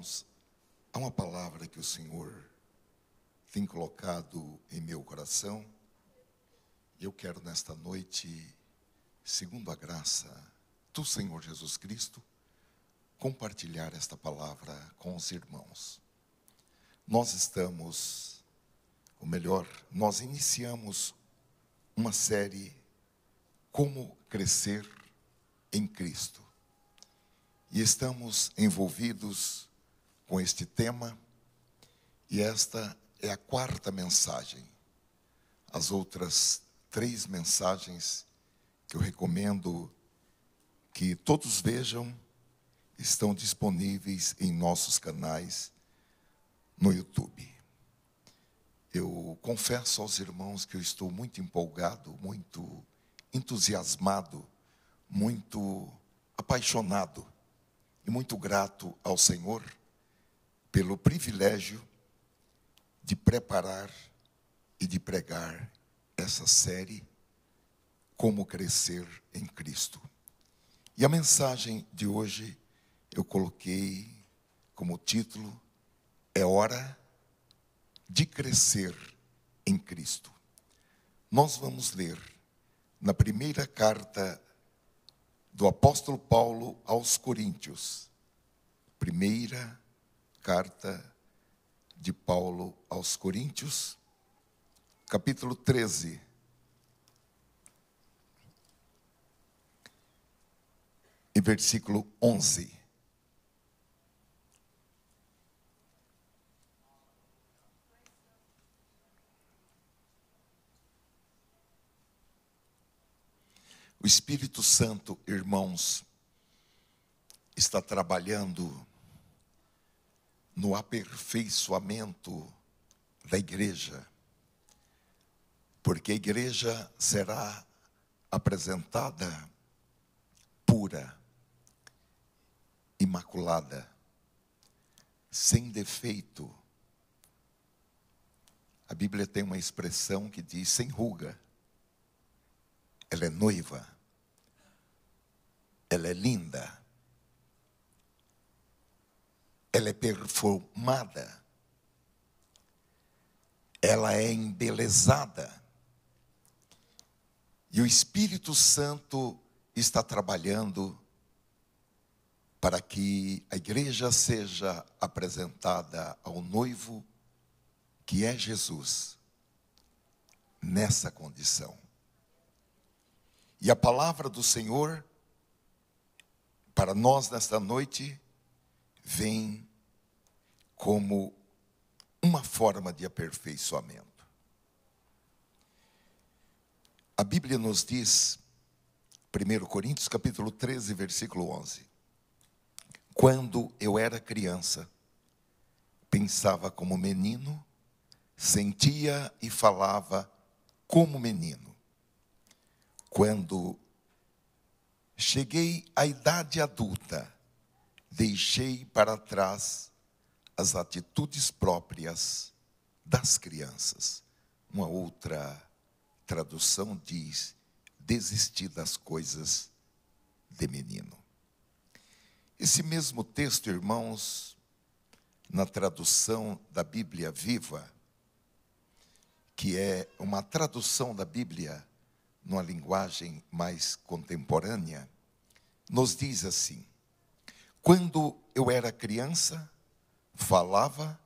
irmãos, há uma palavra que o Senhor tem colocado em meu coração, e eu quero nesta noite, segundo a graça do Senhor Jesus Cristo, compartilhar esta palavra com os irmãos. Nós estamos, ou melhor, nós iniciamos uma série Como Crescer em Cristo. E estamos envolvidos com este tema, e esta é a quarta mensagem. As outras 3 mensagens que eu recomendo que todos vejam estão disponíveis em nossos canais no YouTube. Eu confesso aos irmãos que eu estou muito empolgado, muito entusiasmado, muito apaixonado e muito grato ao Senhor pelo privilégio de preparar e de pregar essa série Como Crescer em Cristo. E a mensagem de hoje eu coloquei como título: É hora de crescer em Cristo. Nós vamos ler na primeira carta do apóstolo Paulo aos Coríntios. Primeira carta de Paulo aos Coríntios, capítulo 13. E versículo 11. O Espírito Santo, irmãos, está trabalhando no aperfeiçoamento da igreja, porque a igreja será apresentada pura, imaculada, sem defeito. A Bíblia tem uma expressão que diz sem ruga. Ela é noiva, ela é linda, ela é perfumada, ela é embelezada. E o Espírito Santo está trabalhando para que a igreja seja apresentada ao noivo, que é Jesus, nessa condição. E a palavra do Senhor, para nós nesta noite, vem como uma forma de aperfeiçoamento. A Bíblia nos diz, 1 Coríntios capítulo 13, versículo 11. Quando eu era criança, pensava como menino, sentia e falava como menino. Quando cheguei à idade adulta, deixei para trás as atitudes próprias das crianças. Uma outra tradução diz: desisti das coisas de menino. Esse mesmo texto, irmãos, na tradução da Bíblia Viva, que é uma tradução da Bíblia numa linguagem mais contemporânea, nos diz assim: quando eu era criança, falava,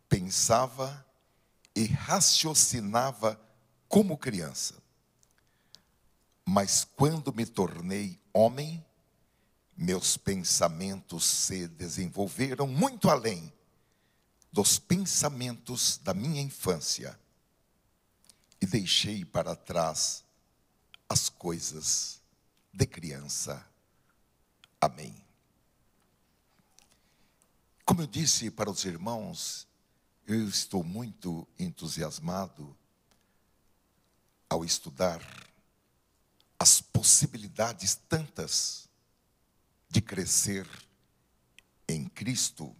pensava e raciocinava como criança. Mas quando me tornei homem, meus pensamentos se desenvolveram muito além dos pensamentos da minha infância e deixei para trás as coisas de criança. Amém. Como eu disse para os irmãos, eu estou muito entusiasmado ao estudar as possibilidades tantas de crescer em Cristo.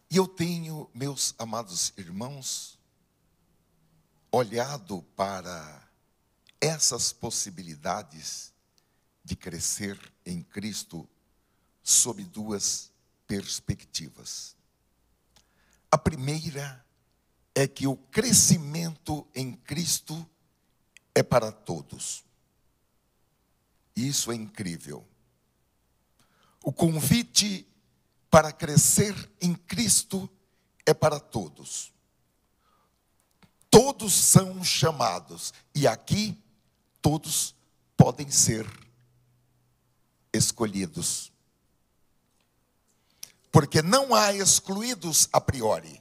E eu tenho, meus amados irmãos, olhado para essas possibilidades de crescer em Cristo sob duas perspectivas. A primeira é que o crescimento em Cristo é para todos. Isso é incrível. O convite para crescer em Cristo é para todos. Todos são chamados. E aqui, todos podem ser escolhidos. Porque não há excluídos a priori.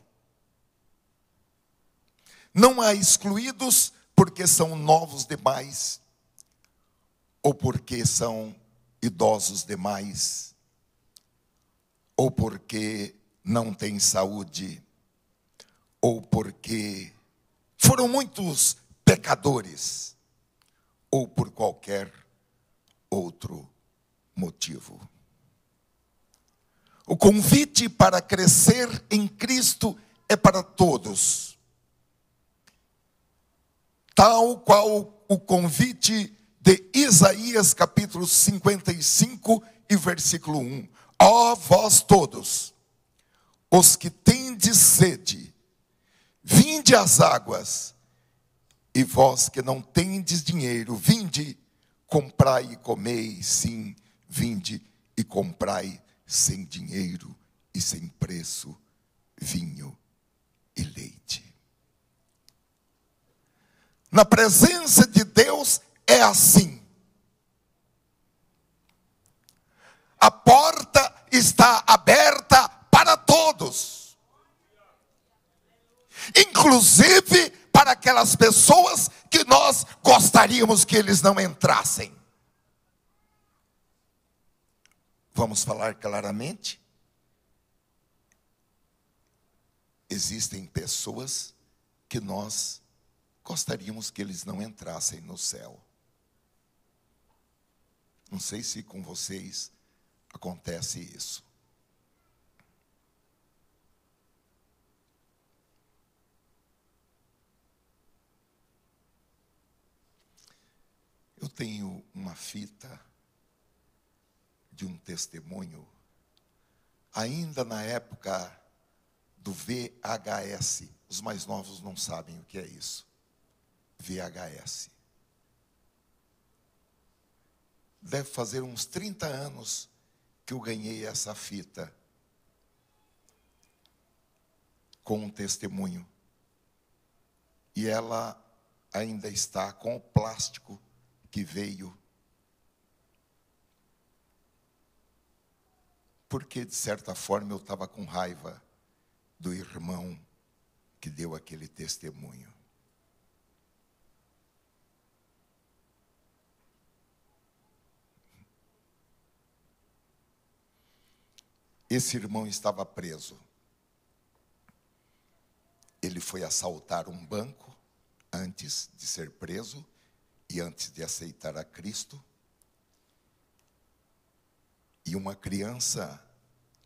Não há excluídos porque são novos demais, ou porque são idosos demais, ou porque não têm saúde, ou porque foram muitos pecadores, ou por qualquer outro motivo. O convite para crescer em Cristo é para todos. Tal qual o convite de Isaías capítulo 55 e versículo 1. Ó vós todos, os que tendes sede, vinde às águas, e vós que não tendes dinheiro, vinde, comprai e comei, sim, vinde e comprai sem dinheiro e sem preço, vinho e leite. Na presença de Deus é assim. A porta está aberta para todos. Inclusive para aquelas pessoas que nós gostaríamos que eles não entrassem. Vamos falar claramente? Existem pessoas que nós gostaríamos que eles não entrassem no céu. Não sei se com vocês acontece isso. Eu tenho uma fita de um testemunho, ainda na época do VHS. Os mais novos não sabem o que é isso. VHS. Deve fazer uns 30 anos que eu ganhei essa fita com um testemunho. E ela ainda está com o plástico que veio. Porque, de certa forma, eu estava com raiva do irmão que deu aquele testemunho. Esse irmão estava preso. Ele foi assaltar um banco antes de ser preso e antes de aceitar a Cristo. E uma criança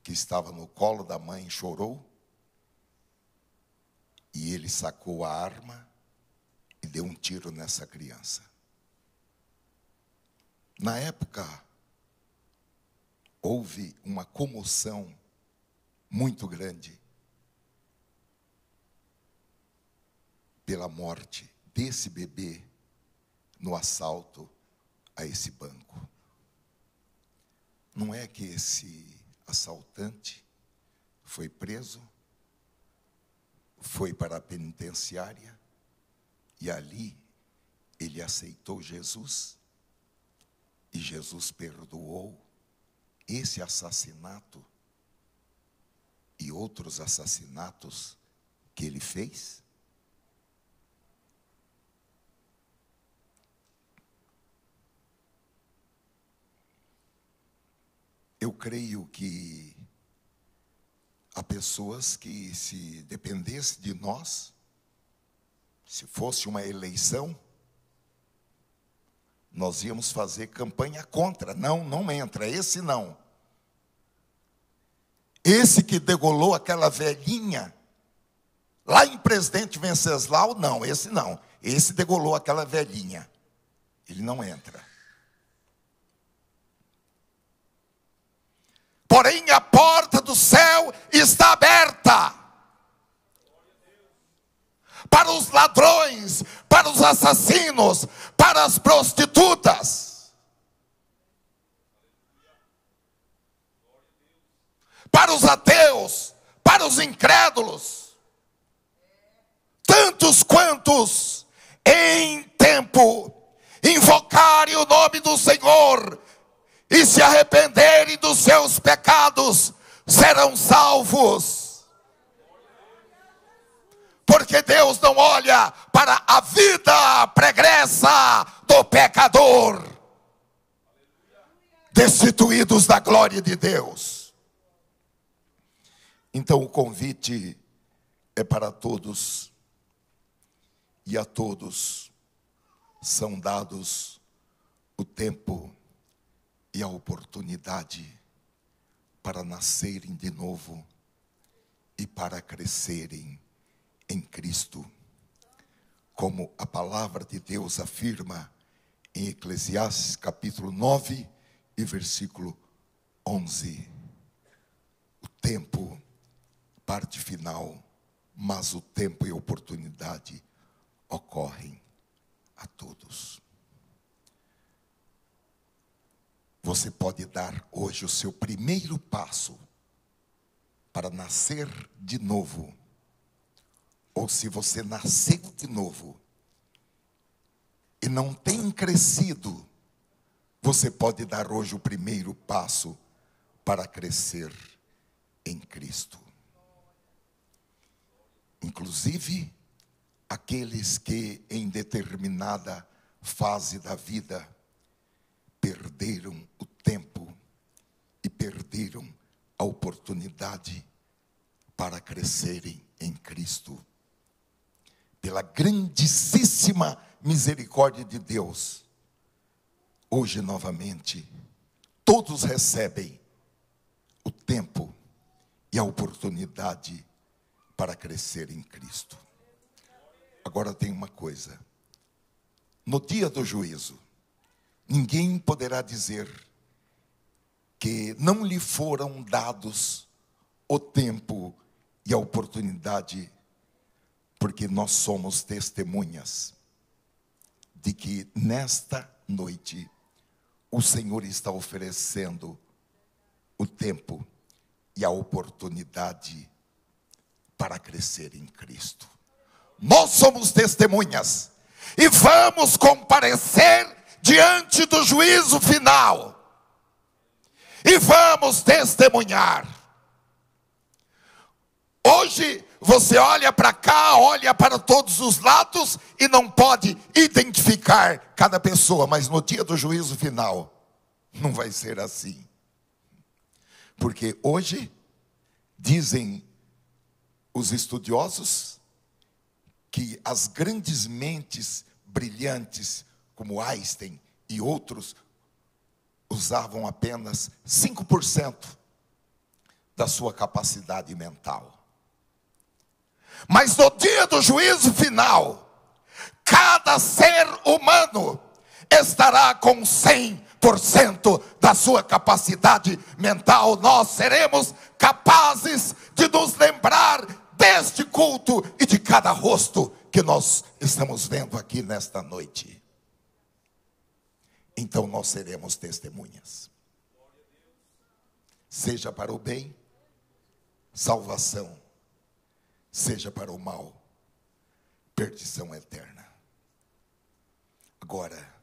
que estava no colo da mãe chorou. E ele sacou a arma e deu um tiro nessa criança. Na época, houve uma comoção muito grande pela morte desse bebê no assalto a esse banco. Não é que esse assaltante foi preso, foi para a penitenciária e ali ele aceitou Jesus e Jesus perdoou esse assassinato e outros assassinatos que ele fez? Eu creio que há pessoas que, se dependesse de nós, se fosse uma eleição, nós íamos fazer campanha contra. Não, não entra, esse não. Esse que degolou aquela velhinha, lá em Presidente Venceslau, não, esse não. Esse degolou aquela velhinha. Ele não entra. porém a porta do céu está aberta para os ladrões, para os assassinos, para as prostitutas, para os ateus, para os incrédulos, tantos quantos em tempo invocarem o nome do Senhor e se arrependerem dos seus pecados, serão salvos. Porque Deus não olha para a vida pregressa do pecador, destituídos da glória de Deus. Então o convite é para todos, e a todos são dados o tempo e a oportunidade para nascerem de novo e para crescerem em Cristo. Como a palavra de Deus afirma em Eclesiastes capítulo 9 e versículo 11. O tempo, parte final, mas o tempo e a oportunidade ocorrem a todos. Você pode dar hoje o seu primeiro passo para nascer de novo. Ou se você nasceu de novo e não tem crescido, você pode dar hoje o primeiro passo para crescer em Cristo. Inclusive, aqueles que em determinada fase da vida perderam o tempo e perderam a oportunidade para crescerem em Cristo. Pela grandíssima misericórdia de Deus, hoje novamente, todos recebem o tempo e a oportunidade para crescer em Cristo. Agora tem uma coisa: no dia do juízo, ninguém poderá dizer que não lhe foram dados o tempo e a oportunidade, porque nós somos testemunhas de que nesta noite o Senhor está oferecendo o tempo e a oportunidade para crescer em Cristo. Nós somos testemunhas e vamos comparecer diante do juízo final e vamos testemunhar. Hoje você olha para cá, olha para todos os lados e não pode identificar cada pessoa, mas no dia do juízo final não vai ser assim. Porque hoje dizem os estudiosos que as grandes mentes brilhantes como Einstein e outros usavam apenas 5% da sua capacidade mental. Mas no dia do juízo final, cada ser humano estará com 100% da sua capacidade mental. Nós seremos capazes de nos lembrar deste culto e de cada rosto que nós estamos vendo aqui nesta noite. Então nós seremos testemunhas. Seja para o bem, salvação. Seja para o mal, perdição eterna. Agora,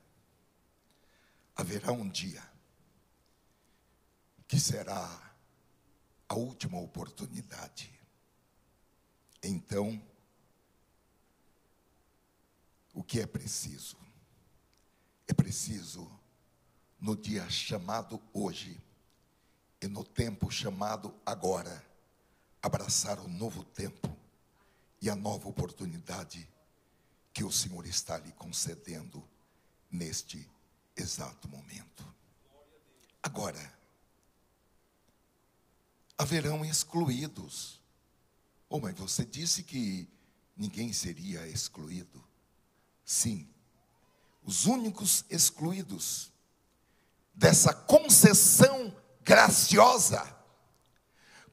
haverá um dia que será a última oportunidade. Então, o que é preciso? É preciso, no dia chamado hoje, e no tempo chamado agora, abraçar o novo tempo e a nova oportunidade que o Senhor está lhe concedendo neste exato momento. Agora, haverão excluídos. Oh, mas você disse que ninguém seria excluído. Sim, os únicos excluídos dessa concessão graciosa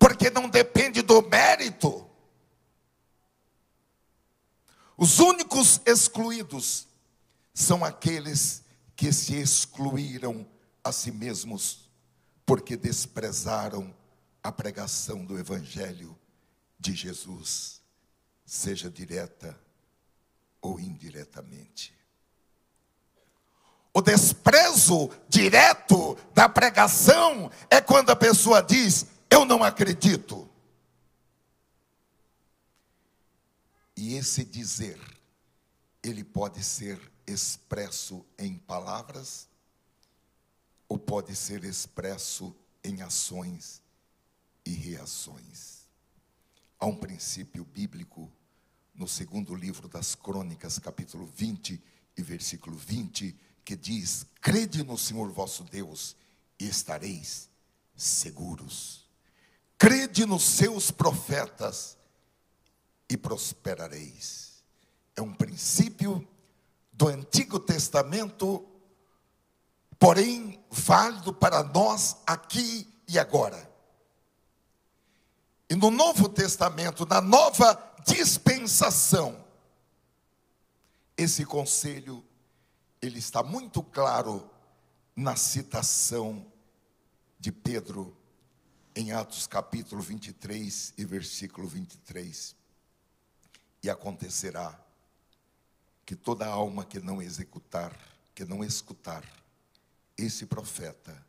porque não depende do mérito. Os únicos excluídos são aqueles que se excluíram a si mesmos, porque desprezaram a pregação do Evangelho de Jesus, seja direta ou indiretamente. O desprezo direto da pregação é quando a pessoa diz: eu não acredito. E esse dizer, ele pode ser expresso em palavras, ou pode ser expresso em ações e reações. Há um princípio bíblico no segundo livro das Crônicas, capítulo 20 e versículo 20, que diz: crede no Senhor vosso Deus e estareis seguros. Crede nos seus profetas e prosperareis. É um princípio do Antigo Testamento, porém válido para nós aqui e agora. E no Novo Testamento, na nova dispensação, esse conselho, ele está muito claro na citação de Pedro, em Atos capítulo 23 e versículo 23. E acontecerá que toda alma que não executar, que não escutar esse profeta,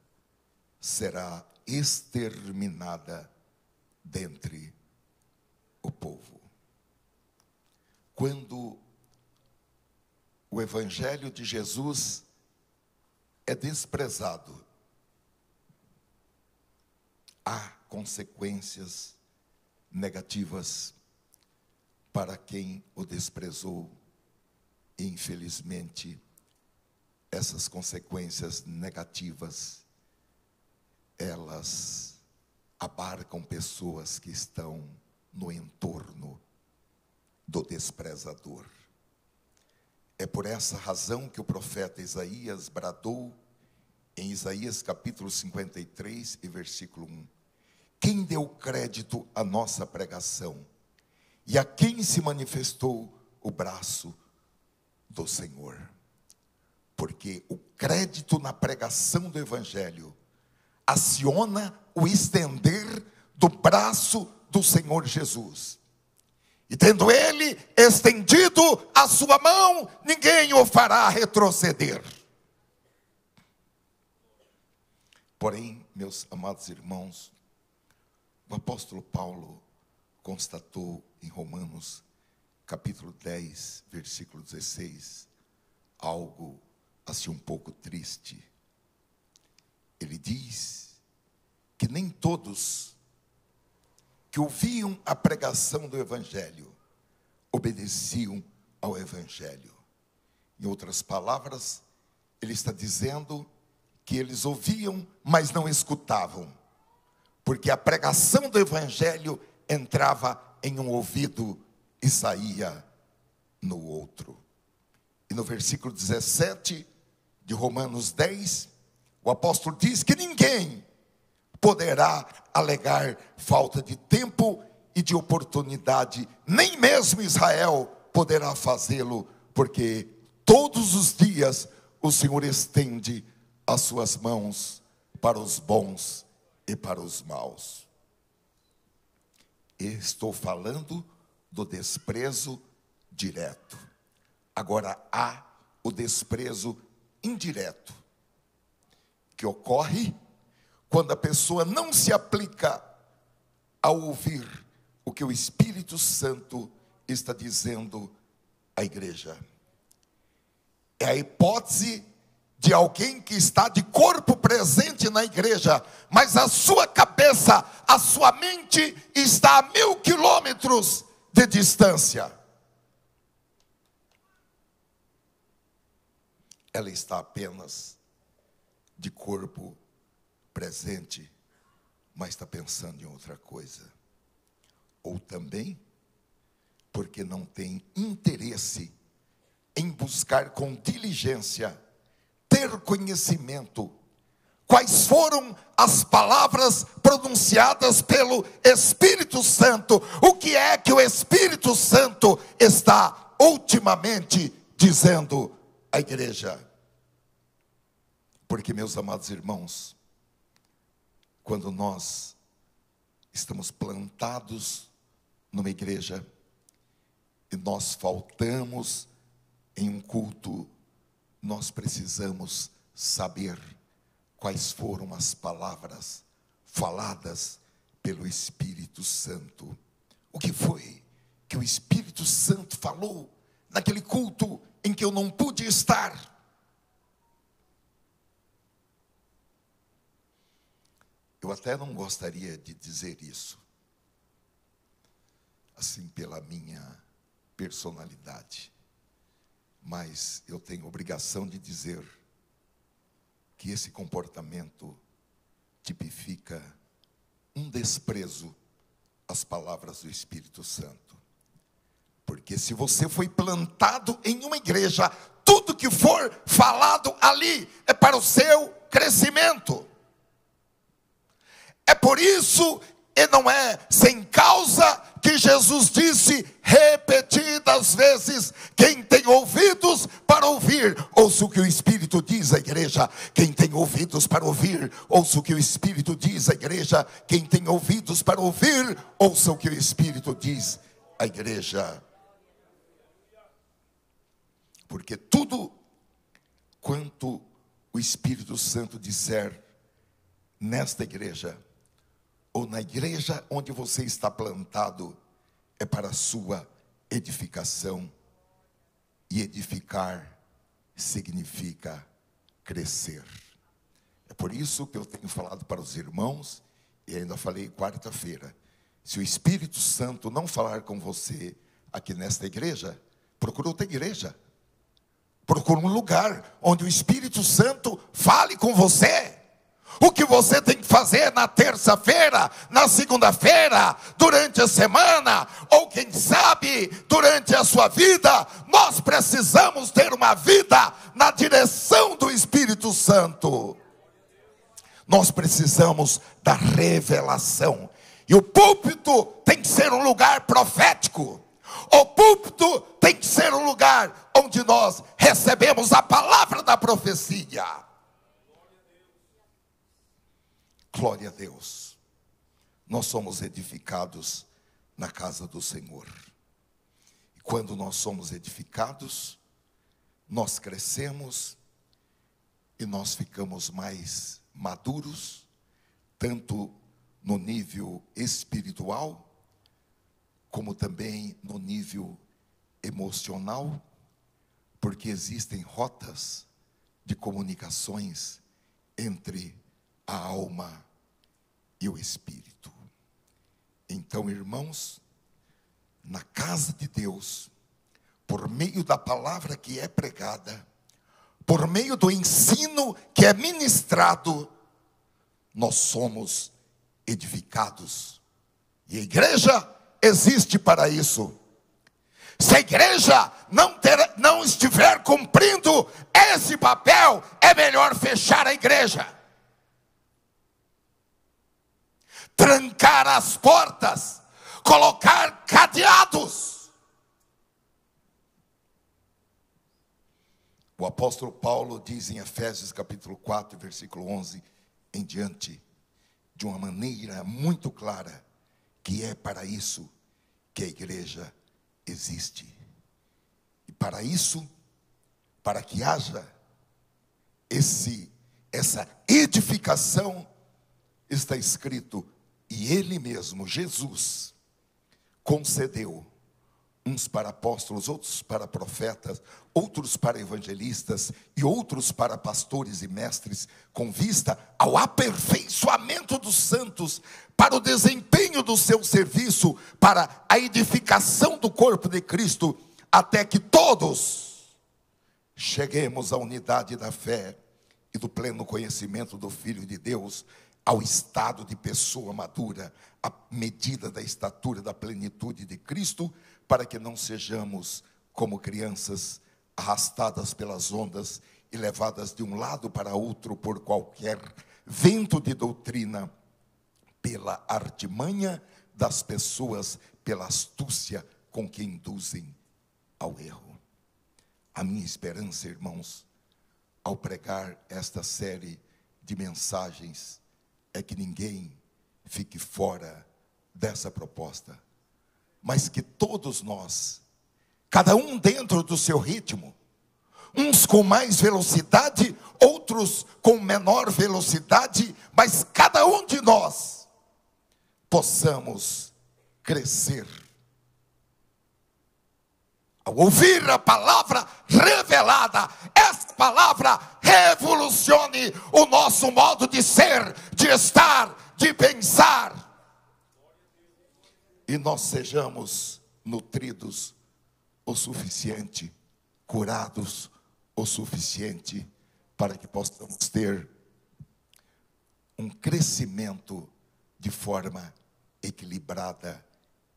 será exterminada dentre o povo. Quando o Evangelho de Jesus é desprezado, há consequências negativas para quem o desprezou. E, infelizmente, essas consequências negativas, elas abarcam pessoas que estão no entorno do desprezador. É por essa razão que o profeta Isaías bradou em Isaías capítulo 53 e versículo 1. Quem deu crédito à nossa pregação? E a quem se manifestou o braço do Senhor? Porque o crédito na pregação do Evangelho aciona o estender do braço do Senhor Jesus. E tendo ele estendido a sua mão, ninguém o fará retroceder. Porém, meus amados irmãos, o apóstolo Paulo constatou em Romanos, capítulo 10, versículo 16, algo assim um pouco triste. Ele diz que nem todos que ouviam a pregação do Evangelho obedeciam ao Evangelho. Em outras palavras, ele está dizendo que eles ouviam, mas não escutavam, porque a pregação do Evangelho entrava em um ouvido e saía no outro. E no versículo 17 de Romanos 10, o apóstolo diz que ninguém poderá alegar falta de tempo e de oportunidade, nem mesmo Israel poderá fazê-lo, porque todos os dias o Senhor estende as suas mãos para os bons e para os maus. Estou falando do desprezo direto. Agora há o desprezo indireto, que ocorre quando a pessoa não se aplica a ouvir o que o Espírito Santo está dizendo à igreja. É a hipótese de alguém que está de corpo presente na igreja, mas a sua cabeça, a sua mente está a 1000 quilômetros de distância. Ela está apenas de corpo presente, mas está pensando em outra coisa. Ou também porque não tem interesse em buscar com diligência, ter conhecimento, quais foram as palavras pronunciadas pelo Espírito Santo. O que é que o Espírito Santo está ultimamente dizendo à igreja? Porque, meus amados irmãos, quando nós estamos plantados numa igreja e nós faltamos em um culto, nós precisamos saber quais foram as palavras faladas pelo Espírito Santo. O que foi que o Espírito Santo falou naquele culto em que eu não pude estar? Eu até não gostaria de dizer isso, assim, pela minha personalidade, mas eu tenho obrigação de dizer que esse comportamento tipifica um desprezo às palavras do Espírito Santo. Porque se você foi plantado em uma igreja, tudo que for falado ali é para o seu crescimento. É por isso, e não é sem causa, que Jesus disse repetidas vezes: quem tem ouvidos para ouvir, ouça o que o Espírito diz à igreja. Quem tem ouvidos para ouvir, ouça o que o Espírito diz à igreja. Quem tem ouvidos para ouvir, ouça o que o Espírito diz à igreja. Porque tudo quanto o Espírito Santo disser nesta igreja, ou na igreja onde você está plantado, é para a sua edificação. E edificar significa crescer. É por isso que eu tenho falado para os irmãos, e ainda falei quarta-feira: se o Espírito Santo não falar com você aqui nesta igreja, procura outra igreja. Procura um lugar onde o Espírito Santo fale com você. O que você tem que fazer na terça-feira, na segunda-feira, durante a semana, ou quem sabe, durante a sua vida, nós precisamos ter uma vida na direção do Espírito Santo. Nós precisamos da revelação. E o púlpito tem que ser um lugar profético. O púlpito tem que ser um lugar onde nós recebemos a palavra da profecia. Glória a Deus. Nós somos edificados na casa do Senhor. E quando nós somos edificados, nós crescemos e nós ficamos mais maduros, tanto no nível espiritual, como também no nível emocional, porque existem rotas de comunicações entre a alma e o espírito. Então, irmãos, na casa de Deus, por meio da palavra que é pregada, por meio do ensino que é ministrado, nós somos edificados. E a igreja existe para isso. Se a igreja não estiver cumprindo esse papel, é melhor fechar a igreja. Trancar as portas, colocar cadeados. O apóstolo Paulo diz em Efésios capítulo 4, versículo 11 em diante, de uma maneira muito clara, que é para isso que a igreja existe. E para isso, para que haja essa edificação, está escrito: e Ele mesmo, Jesus, concedeu uns para apóstolos, outros para profetas, outros para evangelistas e outros para pastores e mestres, com vista ao aperfeiçoamento dos santos, para o desempenho do seu serviço, para a edificação do corpo de Cristo, até que todos cheguemos à unidade da fé e do pleno conhecimento do Filho de Deus, ao estado de pessoa madura, à medida da estatura da plenitude de Cristo, para que não sejamos como crianças arrastadas pelas ondas e levadas de um lado para outro por qualquer vento de doutrina, pela artimanha das pessoas, pela astúcia com que induzem ao erro. A minha esperança, irmãos, ao pregar esta série de mensagens, é que ninguém fique fora dessa proposta, mas que todos nós, cada um dentro do seu ritmo, uns com mais velocidade, outros com menor velocidade, mas cada um de nós possamos crescer. Ao ouvir a palavra revelada, essa palavra revolucione o nosso modo de ser, de estar, de pensar. E nós sejamos nutridos o suficiente, curados o suficiente, para que possamos ter um crescimento de forma equilibrada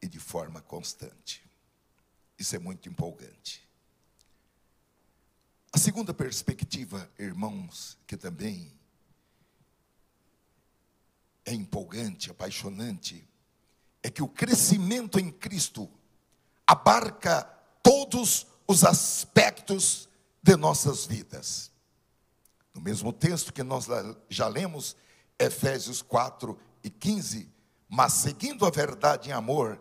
e de forma constante. Isso é muito empolgante. A segunda perspectiva, irmãos, que também é empolgante, apaixonante, é que o crescimento em Cristo abarca todos os aspectos de nossas vidas. No mesmo texto que nós já lemos, Efésios 4:15, mas seguindo a verdade em amor,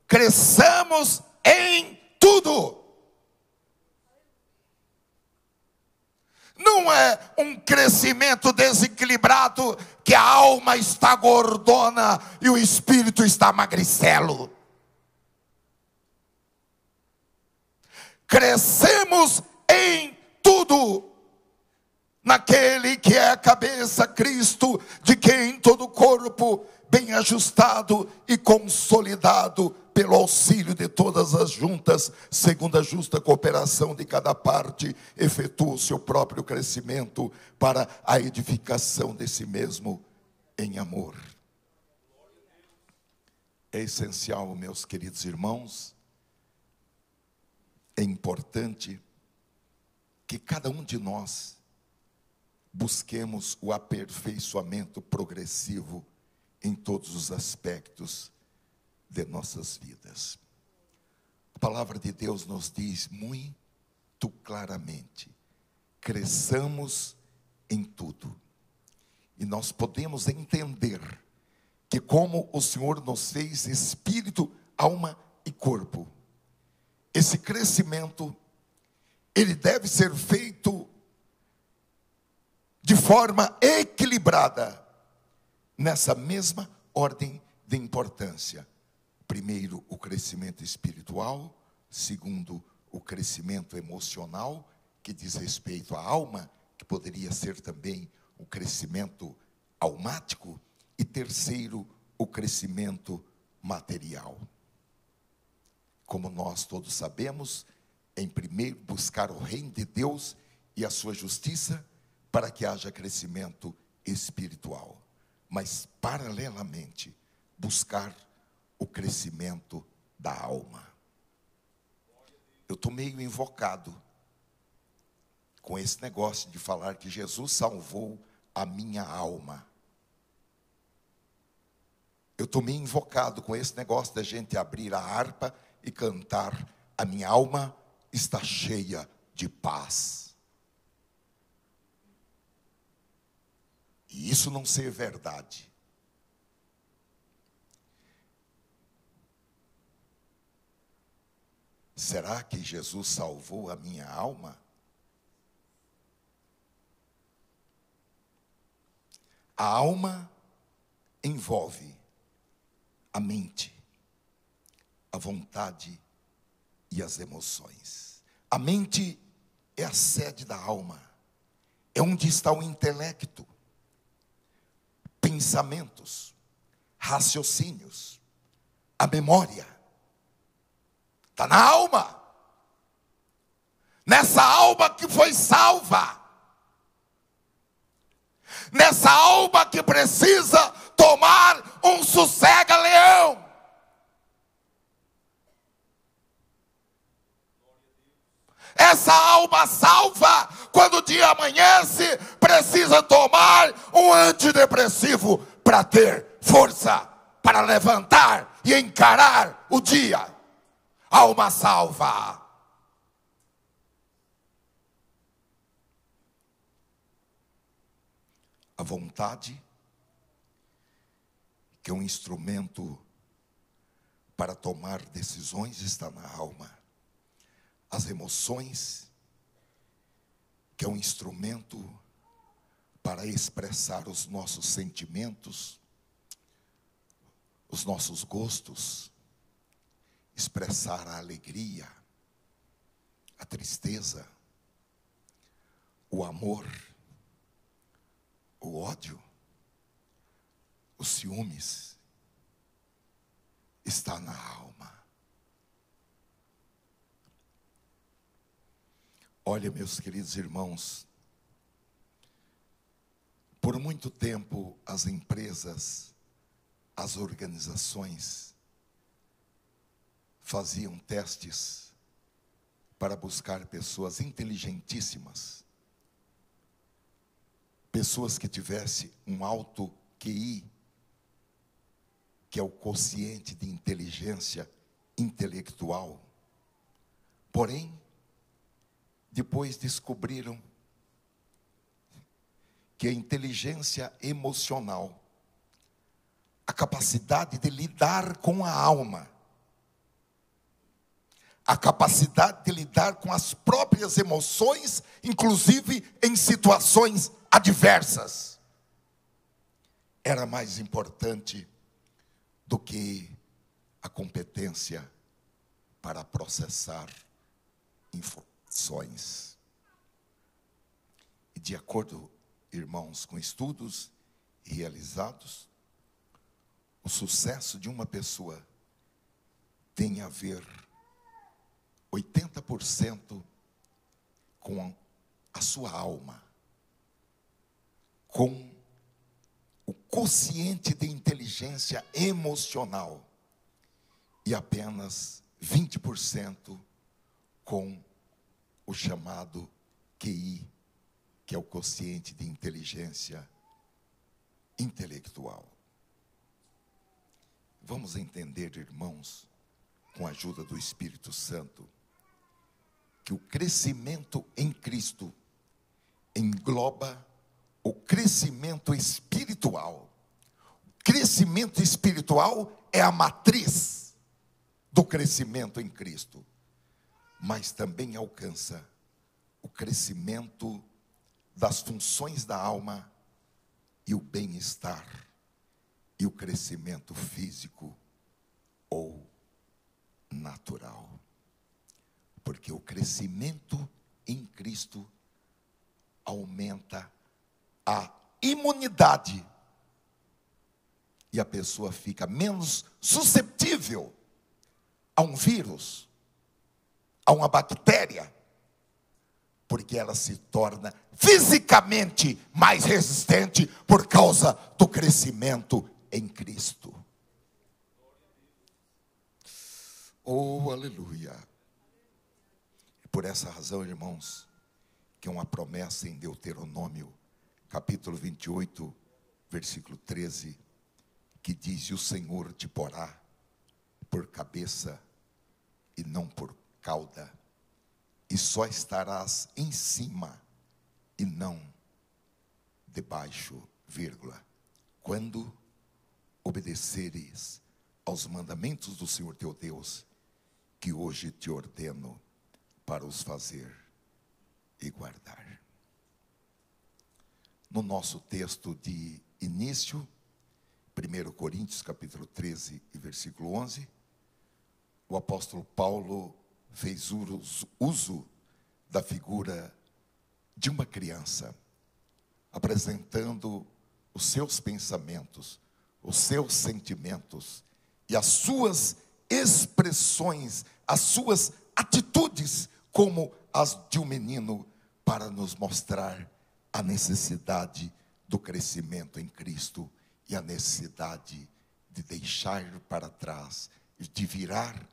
cresçamos em tudo. Não é um crescimento desequilibrado, que a alma está gordona e o espírito está magricelo. Crescemos em tudo, naquele que é a cabeça, Cristo, de quem todo o corpo, bem ajustado e consolidado pelo auxílio de todas as juntas, segundo a justa cooperação de cada parte, efetua o seu próprio crescimento para a edificação de si mesmo em amor. É essencial, meus queridos irmãos, é importante que cada um de nós busquemos o aperfeiçoamento progressivo em todos os aspectos de nossas vidas. A palavra de Deus nos diz muito claramente: cresçamos em tudo. E nós podemos entender que, como o Senhor nos fez espírito, alma e corpo, esse crescimento, ele deve ser feito de forma equilibrada, nessa mesma ordem de importância. Primeiro, o crescimento espiritual. Segundo, o crescimento emocional, que diz respeito à alma, que poderia ser também o crescimento almático. E terceiro, o crescimento material. Como nós todos sabemos, em primeiro buscar o reino de Deus e a sua justiça, para que haja crescimento espiritual. Mas, paralelamente, buscar o crescimento da alma. Eu estou meio invocado com esse negócio de falar que Jesus salvou a minha alma. Eu estou meio invocado com esse negócio da gente abrir a harpa e cantar: a minha alma está cheia de paz. E isso não ser verdade. Será que Jesus salvou a minha alma? A alma envolve a mente, a vontade e as emoções. A mente é a sede da alma, é onde está o intelecto, pensamentos, raciocínios, a memória. Está na alma. Nessa alma que foi salva. Nessa alma que precisa tomar um sossega-leão. Essa alma salva, quando o dia amanhece, precisa tomar um antidepressivo para ter força, para levantar e encarar o dia. Alma salva. A vontade, que é um instrumento para tomar decisões, está na alma. As emoções, que é um instrumento para expressar os nossos sentimentos, os nossos gostos, expressar a alegria, a tristeza, o amor, o ódio, os ciúmes, está na alma. Olha, meus queridos irmãos, por muito tempo as empresas, as organizações faziam testes para buscar pessoas inteligentíssimas, pessoas que tivessem um alto QI, que é o quociente de inteligência intelectual. Porém, depois descobriram que a inteligência emocional, a capacidade de lidar com a alma, a capacidade de lidar com as próprias emoções, inclusive em situações adversas, era mais importante do que a competência para processar informações. E de acordo, irmãos, com estudos realizados, o sucesso de uma pessoa tem a ver 80% com a sua alma, com o quociente de inteligência emocional, e apenas 20% com o chamado QI, que é o quociente de inteligência intelectual. Vamos entender, irmãos, com a ajuda do Espírito Santo, que o crescimento em Cristo engloba o crescimento espiritual. O crescimento espiritual é a matriz do crescimento em Cristo, mas também alcança o crescimento das funções da alma e o bem-estar e o crescimento físico ou natural. Porque o crescimento em Cristo aumenta a imunidade e a pessoa fica menos suscetível a um vírus, a uma bactéria, porque ela se torna fisicamente mais resistente por causa do crescimento em Cristo. Oh, aleluia! Por essa razão, irmãos, que é uma promessa em Deuteronômio, capítulo 28, versículo 13, que diz: e o Senhor te porá por cabeça e não por cauda, e só estarás em cima e não debaixo, vírgula, quando obedeceres aos mandamentos do Senhor teu Deus, que hoje te ordeno para os fazer e guardar. No nosso texto de início, 1 Coríntios capítulo 13 e versículo 11, o apóstolo Paulo fez uso da figura de uma criança, apresentando os seus pensamentos, os seus sentimentos e as suas expressões, as suas atitudes como as de um menino, para nos mostrar a necessidade do crescimento em Cristo e a necessidade de deixar para trás, de virar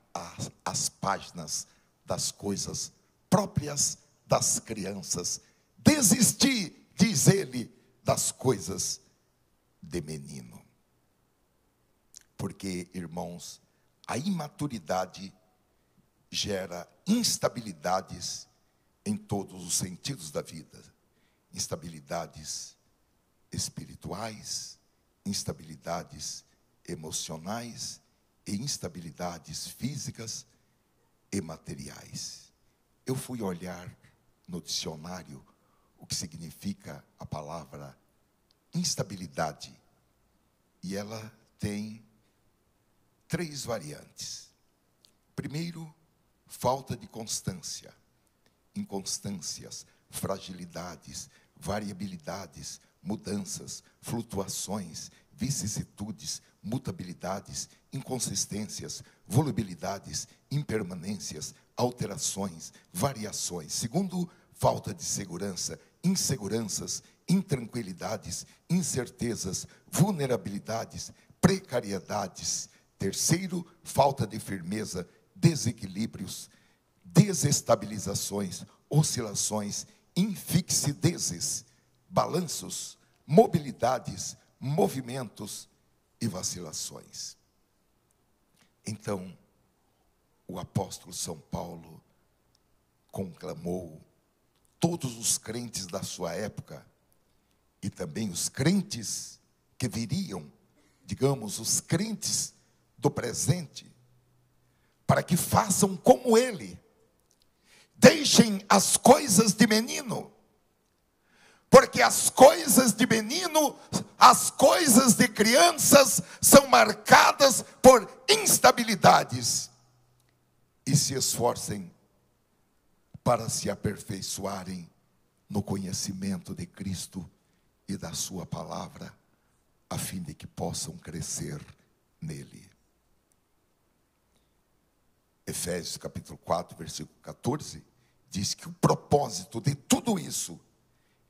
as páginas das coisas próprias das crianças, desistir diz ele, das coisas de menino. Porque, irmãos, a imaturidade gera instabilidades em todos os sentidos da vida. Instabilidades espirituais, instabilidades emocionais e instabilidades físicas e materiais. Eu fui olhar no dicionário o que significa a palavra instabilidade, e ela tem 3 variantes. Primeiro, falta de constância, inconstâncias, fragilidades, variabilidades, mudanças, flutuações, vicissitudes, mutabilidades, inconsistências, volubilidades, impermanências, alterações, variações. Segundo, falta de segurança, inseguranças, intranquilidades, incertezas, vulnerabilidades, precariedades. Terceiro, falta de firmeza, desequilíbrios, desestabilizações, oscilações, infixidezes, balanços, mobilidades, movimentos e vacilações. Então, o apóstolo São Paulo conclamou todos os crentes da sua época e também os crentes que viriam, digamos, os crentes do presente, para que façam como ele. Deixem as coisas de menino, porque as coisas de menino, as coisas de crianças são marcadas por instabilidades, e se esforcem para se aperfeiçoarem no conhecimento de Cristo e da sua palavra, a fim de que possam crescer nele. Efésios capítulo 4, versículo 14, diz que o propósito de tudo isso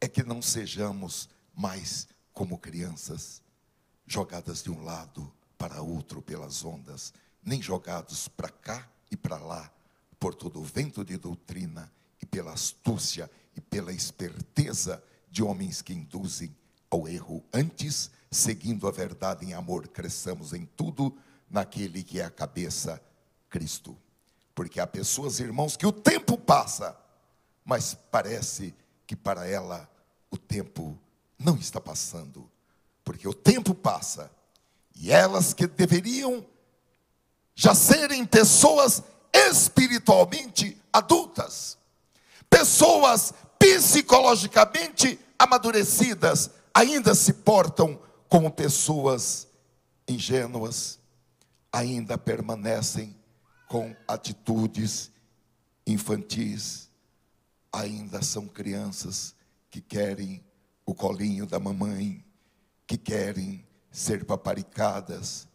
é que não sejamos mais como crianças, jogadas de um lado para outro pelas ondas, nem jogados para cá e para lá, por todo o vento de doutrina, e pela astúcia e pela esperteza de homens que induzem ao erro. Antes, seguindo a verdade em amor, cresçamos em tudo naquele que é a cabeça, Cristo. Porque há pessoas, irmãos, que o tempo passa, mas parece que para ela o tempo não está passando. Porque o tempo passa, e elas que deveriam já serem pessoas espiritualmente adultas, pessoas psicologicamente amadurecidas, ainda se portam como pessoas ingênuas, ainda permanecem com atitudes infantis, ainda são crianças que querem o colinho da mamãe, que querem ser paparicadas,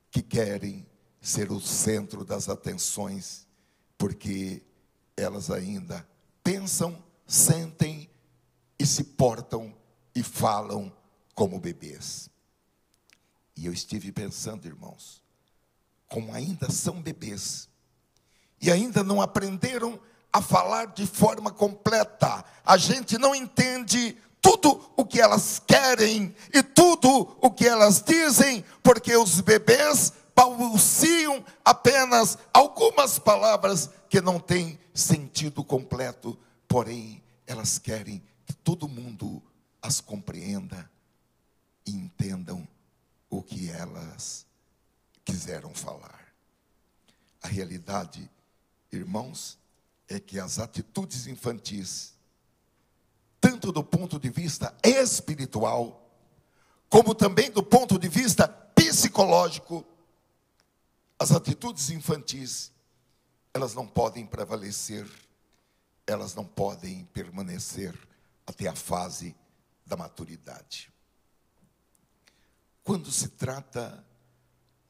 que querem ser o centro das atenções, porque elas ainda pensam, sentem e se portam e falam como bebês. E eu estive pensando, irmãos, como ainda são bebês e ainda não aprenderam a falar de forma completa, a gente não entende tudo o que elas querem e tudo o que elas dizem, porque os bebês balbuciam apenas algumas palavras que não têm sentido completo, porém elas querem que todo mundo as compreenda e entendam o que elas quiseram falar. A realidade, irmãos, é que as atitudes infantis, tanto do ponto de vista espiritual, como também do ponto de vista psicológico, as atitudes infantis, elas não podem prevalecer, elas não podem permanecer até a fase da maturidade. Quando se trata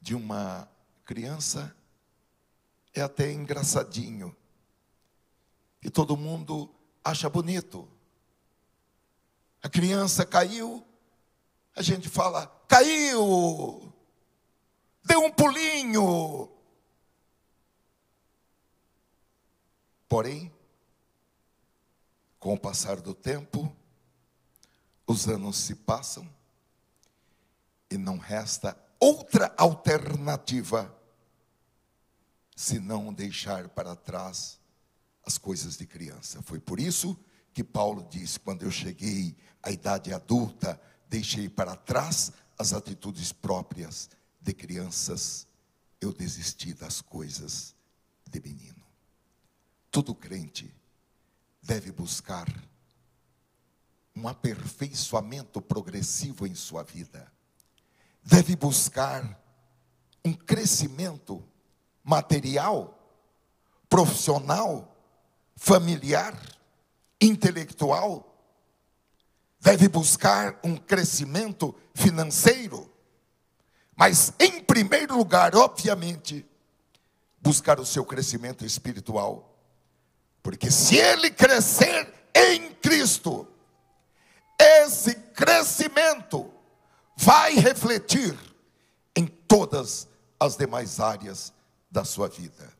de uma criança, é até engraçadinho, e todo mundo acha bonito. A criança caiu, a gente fala, caiu, deu um pulinho. Porém, com o passar do tempo, Os anos se passam e não resta outra alternativa senão deixar para trás as coisas de criança. Foi por isso que Paulo disse: quando eu cheguei à idade adulta, deixei para trás as atitudes próprias de crianças, eu desisti das coisas de menino. Todo crente deve buscar um aperfeiçoamento progressivo em sua vida. Deve buscar um crescimento material, profissional, familiar, intelectual. Deve buscar um crescimento financeiro. Mas, em primeiro lugar, obviamente, buscar o seu crescimento espiritual. Porque se ele crescer em Cristo, esse crescimento vai refletir em todas as demais áreas da sua vida.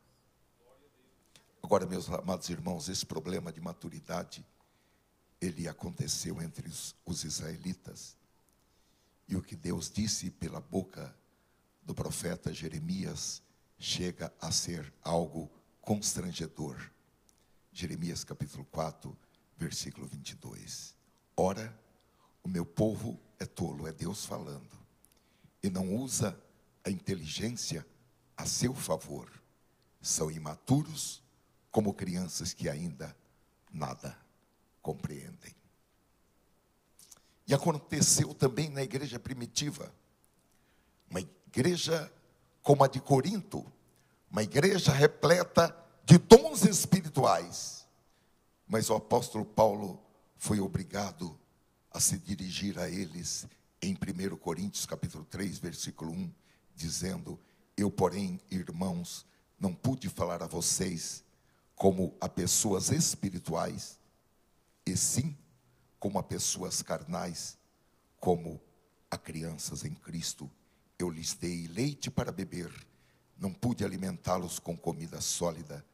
Agora, meus amados irmãos, esse problema de maturidade, ele aconteceu entre os israelitas. E o que Deus disse pela boca do profeta Jeremias chega a ser algo constrangedor. Jeremias capítulo 4, versículo 22. Ora, o meu povo é tolo, é Deus falando, e não usa a inteligência a seu favor. São imaturos como crianças que ainda nada compreendem. E aconteceu também na igreja primitiva, uma igreja como a de Corinto, uma igreja repleta de dons espirituais, mas o apóstolo Paulo foi obrigado a se dirigir a eles em 1 Coríntios capítulo 3, versículo 1, dizendo: eu, porém, irmãos, não pude falar a vocês como a pessoas espirituais, e sim como a pessoas carnais, como a crianças em Cristo. Eu lhes dei leite para beber, não pude alimentá-los com comida sólida,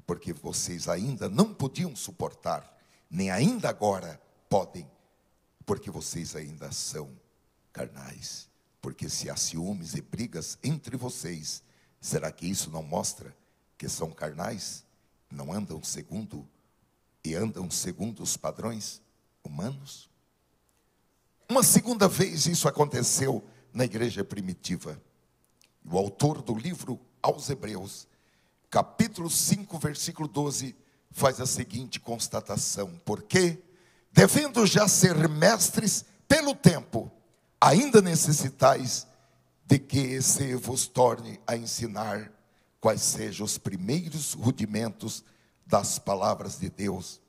porque vocês ainda não podiam suportar, nem ainda agora podem, porque vocês ainda são carnais. Porque se há ciúmes e brigas entre vocês, será que isso não mostra que são carnais? Não andam segundo os padrões humanos? Uma segunda vez isso aconteceu na igreja primitiva. O autor do livro aos Hebreus, capítulo 5, versículo 12, faz a seguinte constatação: porque, devendo já ser mestres pelo tempo, ainda necessitais de que se vos torne a ensinar quais sejam os primeiros rudimentos das palavras de Deus,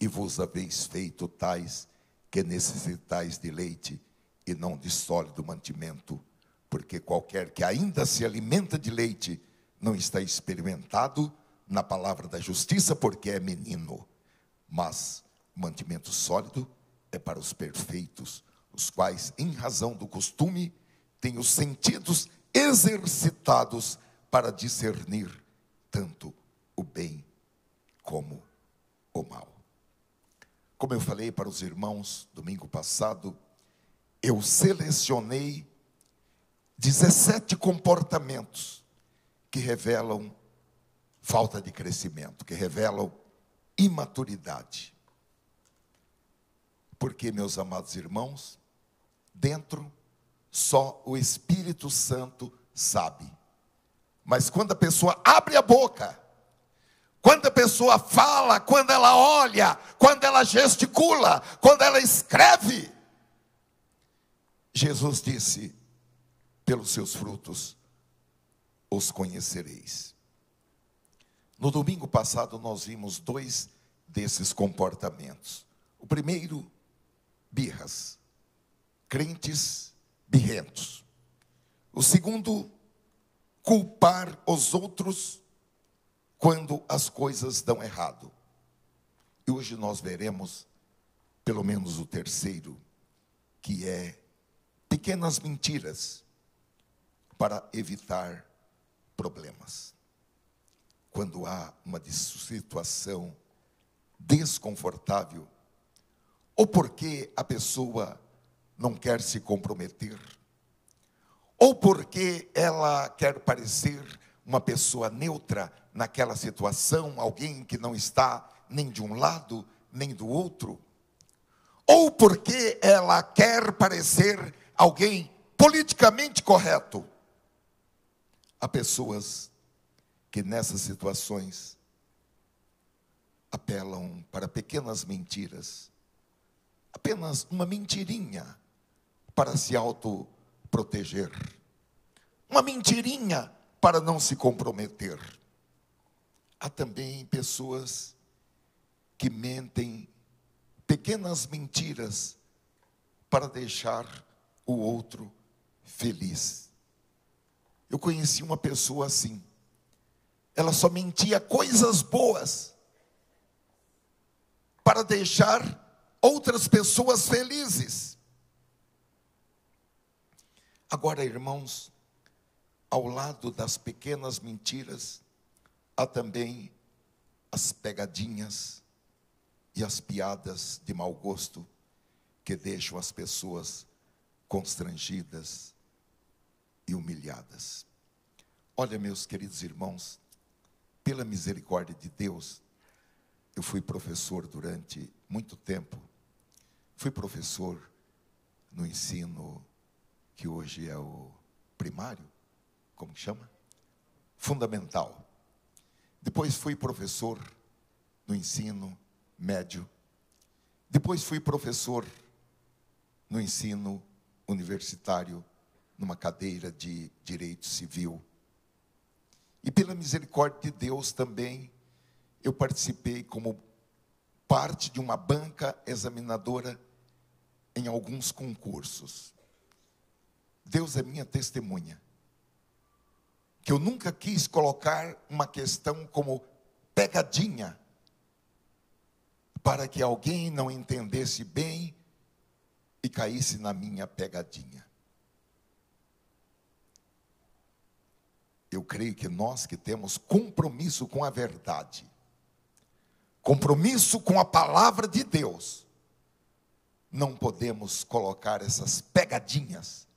e vos haveis feito tais que necessitais de leite e não de sólido mantimento, porque qualquer que ainda se alimenta de leite não está experimentado na palavra da justiça, porque é menino. Mas o mantimento sólido é para os perfeitos, os quais, em razão do costume, têm os sentidos exercitados para discernir tanto o bem como o mal. Como eu falei para os irmãos domingo passado, eu selecionei 17 comportamentos que revelam falta de crescimento, que revelam imaturidade. Porque, meus amados irmãos, dentro só o Espírito Santo sabe. Mas quando a pessoa abre a boca, quando a pessoa fala, quando ela olha, quando ela gesticula, quando ela escreve, Jesus disse: pelos seus frutos os conhecereis. No domingo passado nós vimos 2 desses comportamentos. O primeiro, birras, crentes birrentos. O segundo, culpar os outros quando as coisas dão errado. E hoje nós veremos pelo menos o terceiro, que é pequenas mentiras para evitar problemas. Quando há uma situação desconfortável, ou porque a pessoa não quer se comprometer, ou porque ela quer parecer uma pessoa neutra naquela situação, alguém que não está nem de um lado, nem do outro, ou porque ela quer parecer alguém politicamente correto. Há pessoas que nessas situações apelam para pequenas mentiras, apenas uma mentirinha para se autoproteger, uma mentirinha para não se comprometer. Há também pessoas que mentem pequenas mentiras para deixar o outro feliz. Eu conheci uma pessoa assim. Ela só mentia coisas boas para deixar outras pessoas felizes. Agora, irmãos, ao lado das pequenas mentiras, há também as pegadinhas e as piadas de mau gosto que deixam as pessoas constrangidas e humilhadas. Olha, meus queridos irmãos, pela misericórdia de Deus, eu fui professor durante muito tempo. Fui professor no ensino que hoje é o primário, como que chama? Fundamental. Depois fui professor no ensino médio. Depois fui professor no ensino universitário, numa cadeira de direito civil. E pela misericórdia de Deus também, eu participei como parte de uma banca examinadora em alguns concursos. Deus é minha testemunha, que eu nunca quis colocar uma questão como pegadinha, para que alguém não entendesse bem e caísse na minha pegadinha. Eu creio que nós que temos compromisso com a verdade, compromisso com a palavra de Deus, não podemos colocar essas pegadinhas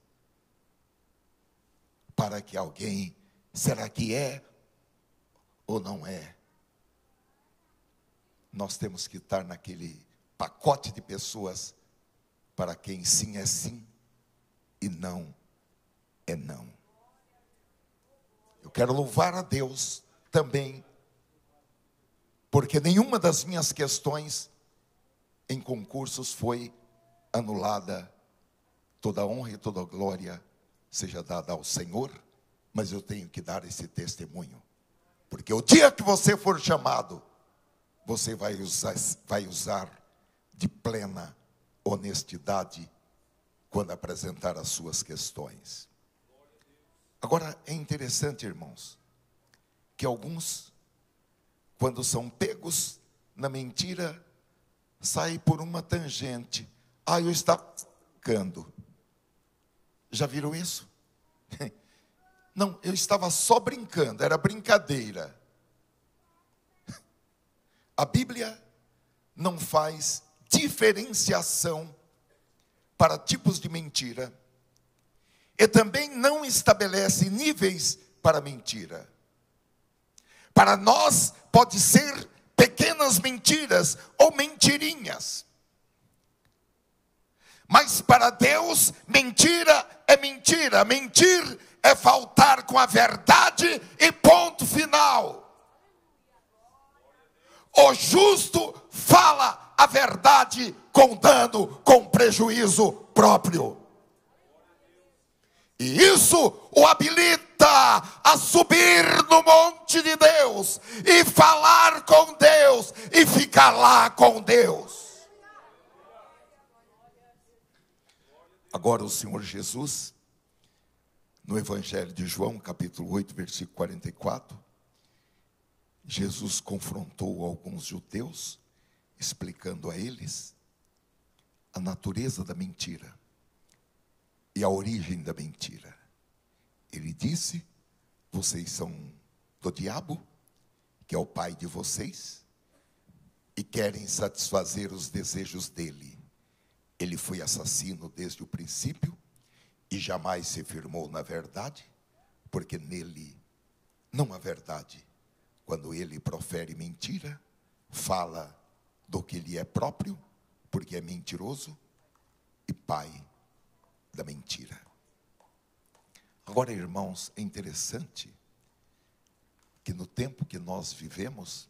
para que alguém, será que é ou não é? Nós temos que estar naquele pacote de pessoas para quem sim é sim e não é não. Eu quero louvar a Deus também, porque nenhuma das minhas questões em concursos foi anulada. Toda honra e toda glória seja dada ao Senhor, mas eu tenho que dar esse testemunho, porque o dia que você for chamado, você vai usar de plena honestidade quando apresentar as suas questões. Agora, é interessante, irmãos, que alguns, quando são pegos na mentira, saem por uma tangente. Eu estava brincando. Já viram isso? Não, eu estava só brincando, era brincadeira. A Bíblia não faz diferenciação para tipos de mentira. E também não estabelece níveis para mentira. Para nós pode ser pequenas mentiras ou mentirinhas. Mas para Deus, mentira é mentira. Mentir é faltar com a verdade e ponto final. O justo fala a verdade com dano, com prejuízo próprio. E isso o habilita a subir no monte de Deus e falar com Deus e ficar lá com Deus. Agora o Senhor Jesus, no Evangelho de João, capítulo 8, versículo 44, Jesus confrontou alguns judeus, explicando a eles a natureza da mentira e a origem da mentira. Ele disse: vocês são do diabo, que é o pai de vocês, e querem satisfazer os desejos dele. Ele foi assassino desde o princípio e jamais se firmou na verdade, porque nele não há verdade. Quando ele profere mentira, fala do que lhe é próprio, porque é mentiroso e pai da mentira. Agora, irmãos, é interessante que no tempo que nós vivemos,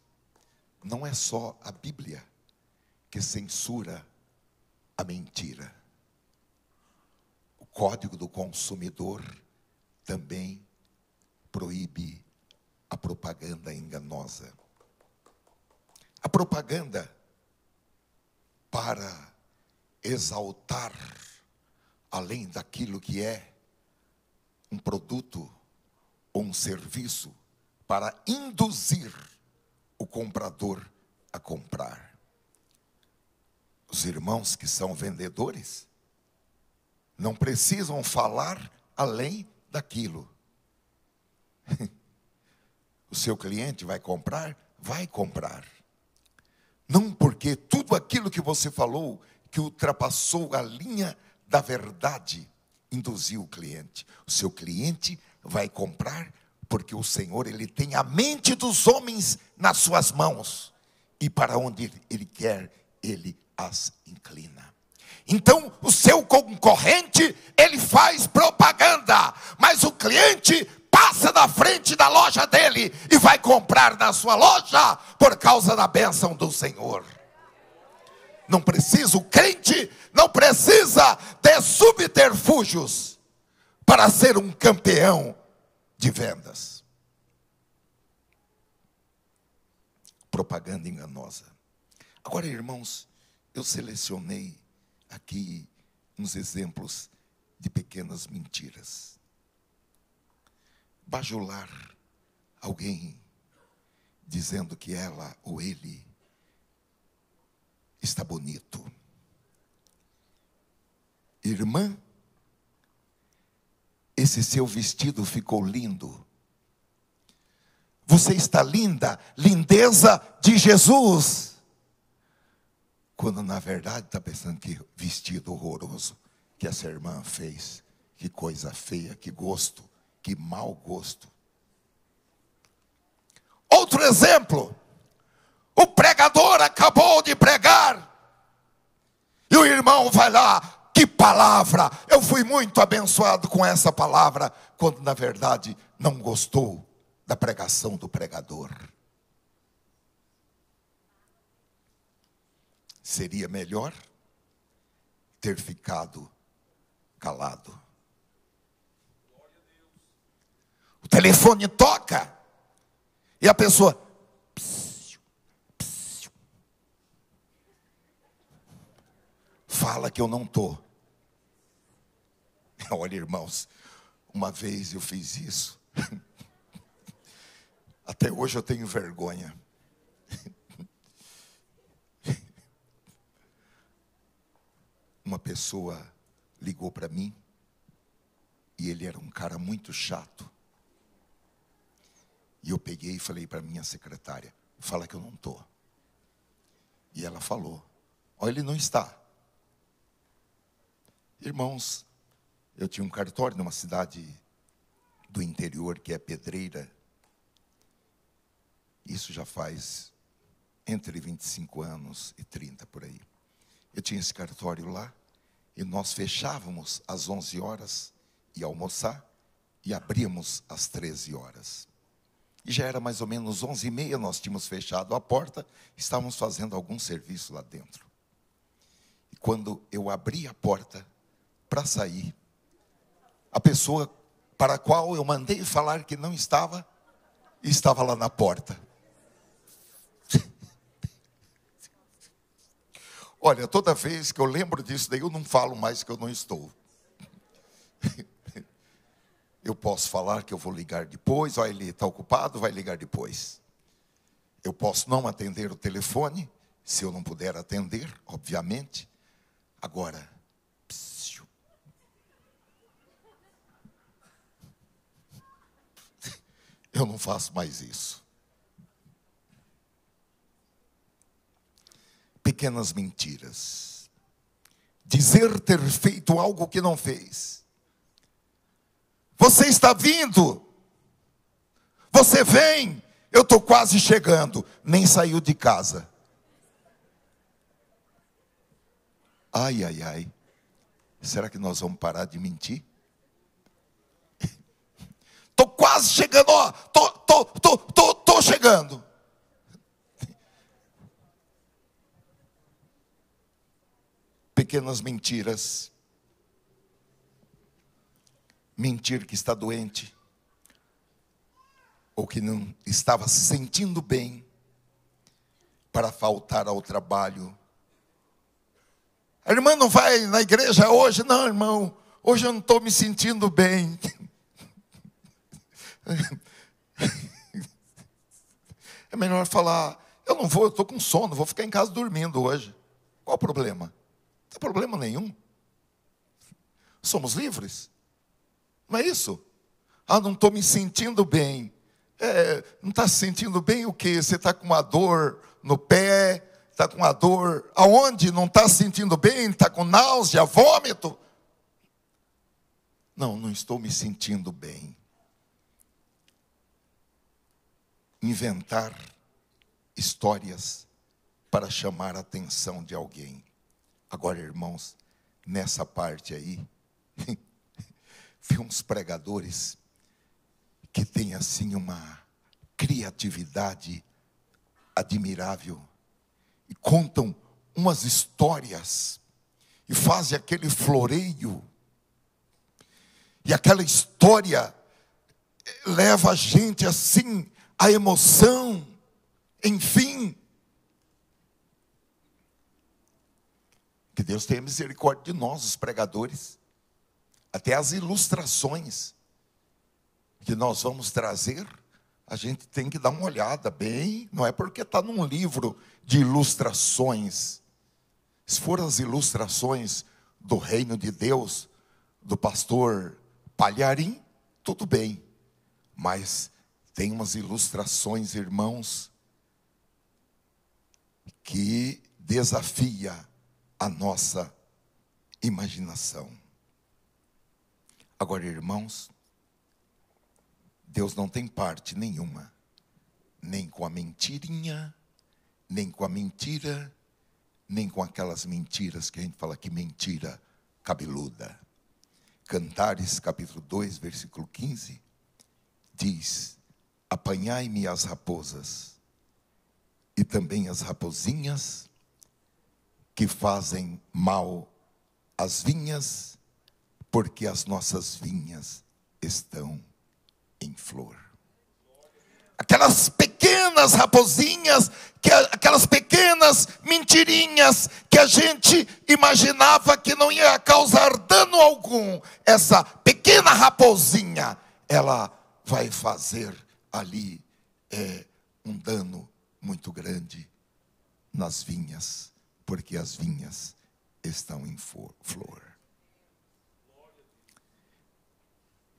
não é só a Bíblia que censura a mentira. O Código do Consumidor também proíbe a propaganda enganosa. A propaganda para exaltar, além daquilo que é um produto ou um serviço, para induzir o comprador a comprar. Os irmãos que são vendedores não precisam falar além daquilo. O seu cliente vai comprar? Vai comprar. Não porque tudo aquilo que você falou, que ultrapassou a linha da verdade, induziu o cliente. O seu cliente vai comprar porque o Senhor, Ele tem a mente dos homens nas suas mãos. E para onde Ele quer, Ele as inclina. Então, o seu concorrente, ele faz propaganda, mas o cliente passa na frente da loja dele e vai comprar na sua loja por causa da bênção do Senhor. Não precisa, o crente não precisa de subterfúgios para ser um campeão de vendas. Propaganda enganosa. Agora, irmãos, eu selecionei aqui uns exemplos de pequenas mentiras. Bajular alguém dizendo que ela ou ele está bonito. Irmã, esse seu vestido ficou lindo. Você está linda, lindeza de Jesus. Quando na verdade está pensando que vestido horroroso que essa irmã fez. Que coisa feia, que gosto, que mau gosto. Outro exemplo. O pregador acabou de pregar. E o irmão vai lá. Que palavra. Eu fui muito abençoado com essa palavra. Quando na verdade não gostou da pregação do pregador. Seria melhor ter ficado calado. O telefone toca e a pessoa psiu, psiu, fala que eu não estou. Olha, irmãos, uma vez eu fiz isso. Até hoje eu tenho vergonha. Uma pessoa ligou para mim e ele era um cara muito chato. E eu peguei e falei para minha secretária, fala que eu não estou. E ela falou, olha, ele não está. Irmãos, eu tinha um cartório numa cidade do interior que é Pedreira. Isso já faz entre 25 anos e 30 por aí. Eu tinha esse cartório lá e nós fechávamos às 11 horas, ia almoçar e abríamos às 13 horas. E já era mais ou menos 11h30, nós tínhamos fechado a porta, estávamos fazendo algum serviço lá dentro. E quando eu abri a porta para sair, a pessoa para a qual eu mandei falar que não estava lá na porta. Olha, toda vez que eu lembro disso, daí eu não falo mais que eu não estou. Eu posso falar que eu vou ligar depois, olha, ele está ocupado, vai ligar depois. Eu posso não atender o telefone, se eu não puder atender, obviamente. Agora, psiu. Eu não faço mais isso. Pequenas mentiras. dizer ter feito algo que não fez. Você está vindo, você vem, eu estou quase chegando, nem saiu de casa. Ai, ai, ai, será que nós vamos parar de mentir? Estou quase chegando, ó, tô chegando. Pequenas mentiras. Mentir que está doente, ou que não estava se sentindo bem, para faltar ao trabalho. A irmã não vai na igreja hoje? Não, irmão, hoje eu não estou me sentindo bem. É melhor falar, eu não vou, eu estou com sono, vou ficar em casa dormindo hoje. Qual o problema? Não tem problema nenhum. Somos livres. Não é isso? Ah, não estou me sentindo bem. Não está se sentindo bem o quê? Você está com uma dor no pé, está com uma dor aonde? Não está se sentindo bem? Está com náusea, vômito? Não estou me sentindo bem. Inventar histórias para chamar a atenção de alguém. Agora, irmãos, nessa parte aí, vi uns pregadores que têm assim uma criatividade admirável e contam umas histórias e fazem aquele floreio, e aquela história leva a gente assim à emoção, enfim. Que Deus tenha misericórdia de nós, os pregadores. Até as ilustrações que nós vamos trazer, a gente tem que dar uma olhada bem. Não é porque está num livro de ilustrações. Se for as ilustrações do reino de Deus, do pastor Palharim, tudo bem. Mas tem umas ilustrações, irmãos, que desafia a nossa imaginação. Agora, irmãos, Deus não tem parte nenhuma, nem com a mentirinha, nem com a mentira, nem com aquelas mentiras que a gente fala que mentira cabeluda. Cantares, capítulo 2, versículo 15, diz: apanhai-me as raposas, e também as rapozinhas, que fazem mal às vinhas, porque as nossas vinhas estão em flor. Aquelas pequenas raposinhas, aquelas pequenas mentirinhas que a gente imaginava que não ia causar dano algum, essa pequena raposinha, ela vai fazer ali um dano muito grande nas vinhas, porque as vinhas estão em flor.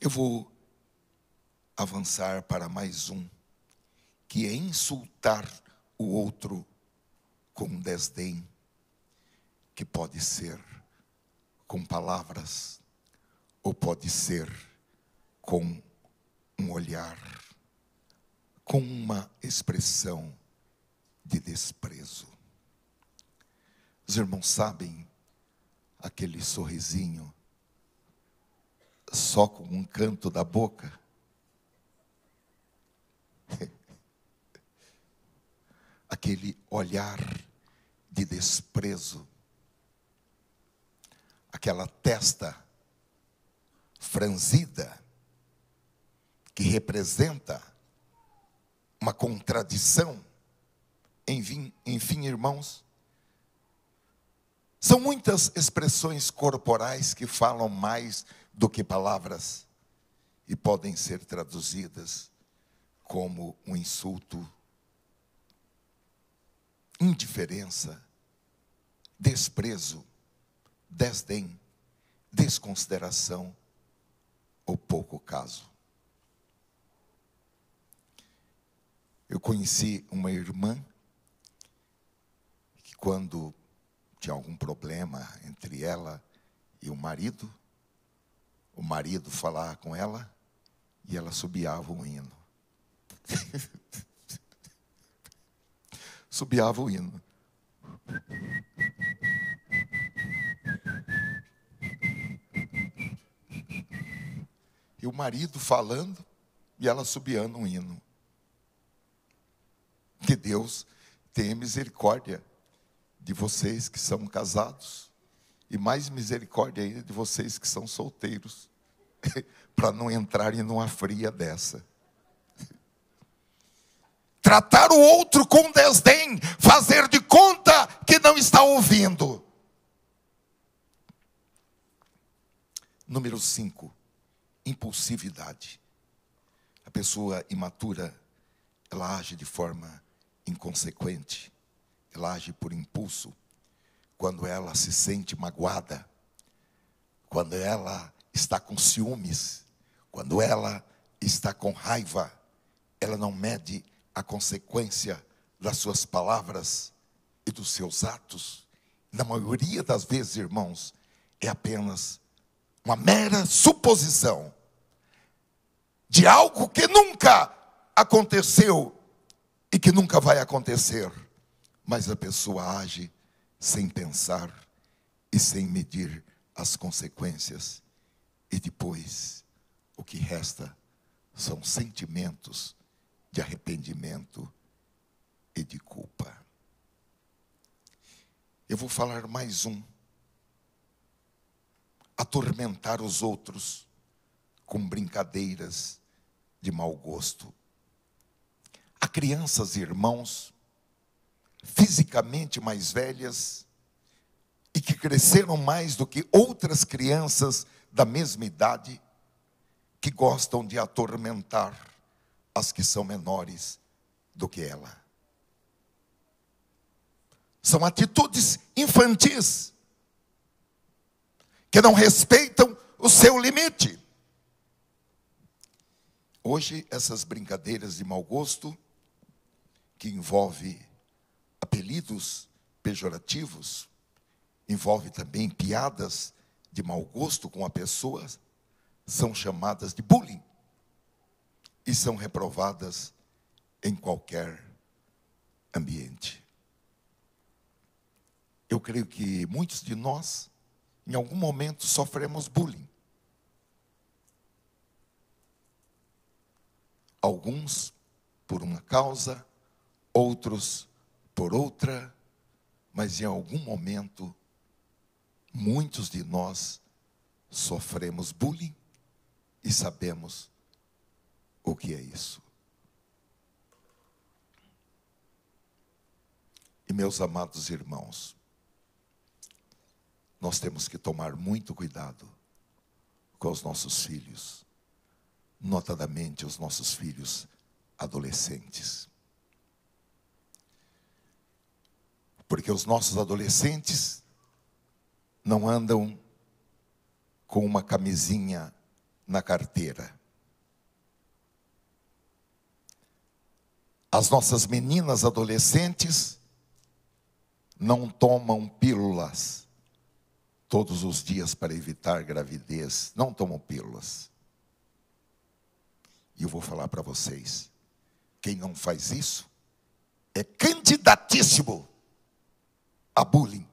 Eu vou avançar para mais um, que é insultar o outro com desdém, que pode ser com palavras, ou pode ser com um olhar, com uma expressão de desprezo. Os irmãos sabem aquele sorrisinho só com um canto da boca? Aquele olhar de desprezo, aquela testa franzida, que representa uma contradição. Enfim, irmãos, são muitas expressões corporais que falam mais do que palavras e podem ser traduzidas como um insulto, indiferença, desprezo, desdém, desconsideração ou pouco caso. Eu conheci uma irmã que, quando tinha algum problema entre ela e o marido falar com ela, e ela assobiava um hino. Assobiava o hino. E o marido falando, e ela assobiando um hino. Que Deus tenha misericórdia de vocês que são casados, e mais misericórdia ainda de vocês que são solteiros, para não entrarem numa fria dessa. Tratar o outro com desdém, fazer de conta que não está ouvindo. Número 5, impulsividade. A pessoa imatura, ela age de forma inconsequente, ela age por impulso. Quando ela se sente magoada, quando ela está com ciúmes, quando ela está com raiva, ela não mede a consequência das suas palavras e dos seus atos. Na maioria das vezes, irmãos, é apenas uma mera suposição de algo que nunca aconteceu e que nunca vai acontecer. Mas a pessoa age sem pensar e sem medir as consequências. E depois, o que resta são sentimentos de arrependimento e de culpa. Eu vou falar mais um. Atormentar os outros com brincadeiras de mau gosto. Há crianças e irmãos fisicamente mais velhas e que cresceram mais do que outras crianças da mesma idade, que gostam de atormentar as que são menores do que ela. São atitudes infantis, que não respeitam o seu limite. Hoje, essas brincadeiras de mau gosto, que envolve apelidos pejorativos, envolve também piadas de mau gosto com a pessoa, são chamadas de bullying e são reprovadas em qualquer ambiente. Eu creio que muitos de nós, em algum momento, sofremos bullying. Alguns por uma causa, outros por outra, mas em algum momento, muitos de nós sofremos bullying e sabemos o que é isso. E meus amados irmãos, nós temos que tomar muito cuidado com os nossos filhos, notadamente os nossos filhos adolescentes. Porque os nossos adolescentes não andam com uma camisinha na carteira. As nossas meninas adolescentes não tomam pílulas todos os dias para evitar gravidez. Não tomam pílulas. E eu vou falar para vocês, quem não faz isso é candidatíssimo a bullying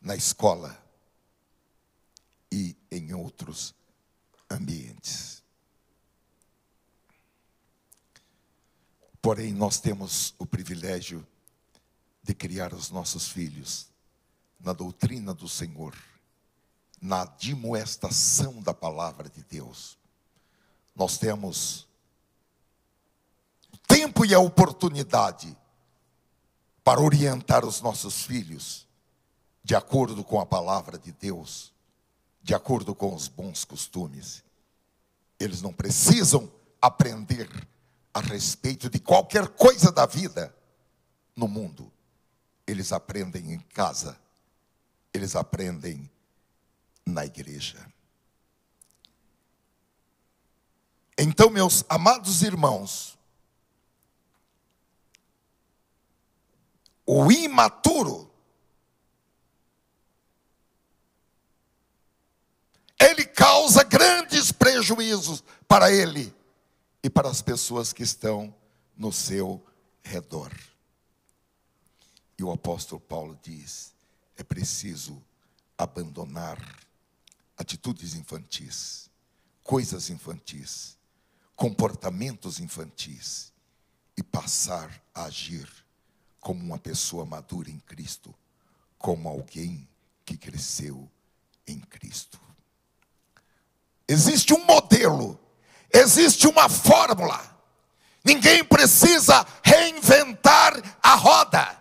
na escola e em outros ambientes. Porém, nós temos o privilégio de criar os nossos filhos na doutrina do Senhor, na admoestação da palavra de Deus. Nós temos o tempo e a oportunidade para orientar os nossos filhos de acordo com a palavra de Deus, de acordo com os bons costumes. Eles não precisam aprender a respeito de qualquer coisa da vida no mundo. Eles aprendem em casa, eles aprendem na igreja. Então, meus amados irmãos, o imaturo grandes prejuízos para ele e para as pessoas que estão no seu redor. E o apóstolo Paulo diz: é preciso abandonar atitudes infantis, coisas infantis, comportamentos infantis e passar a agir como uma pessoa madura em Cristo, como alguém que cresceu em Cristo. Existe um modelo, existe uma fórmula. Ninguém precisa reinventar a roda.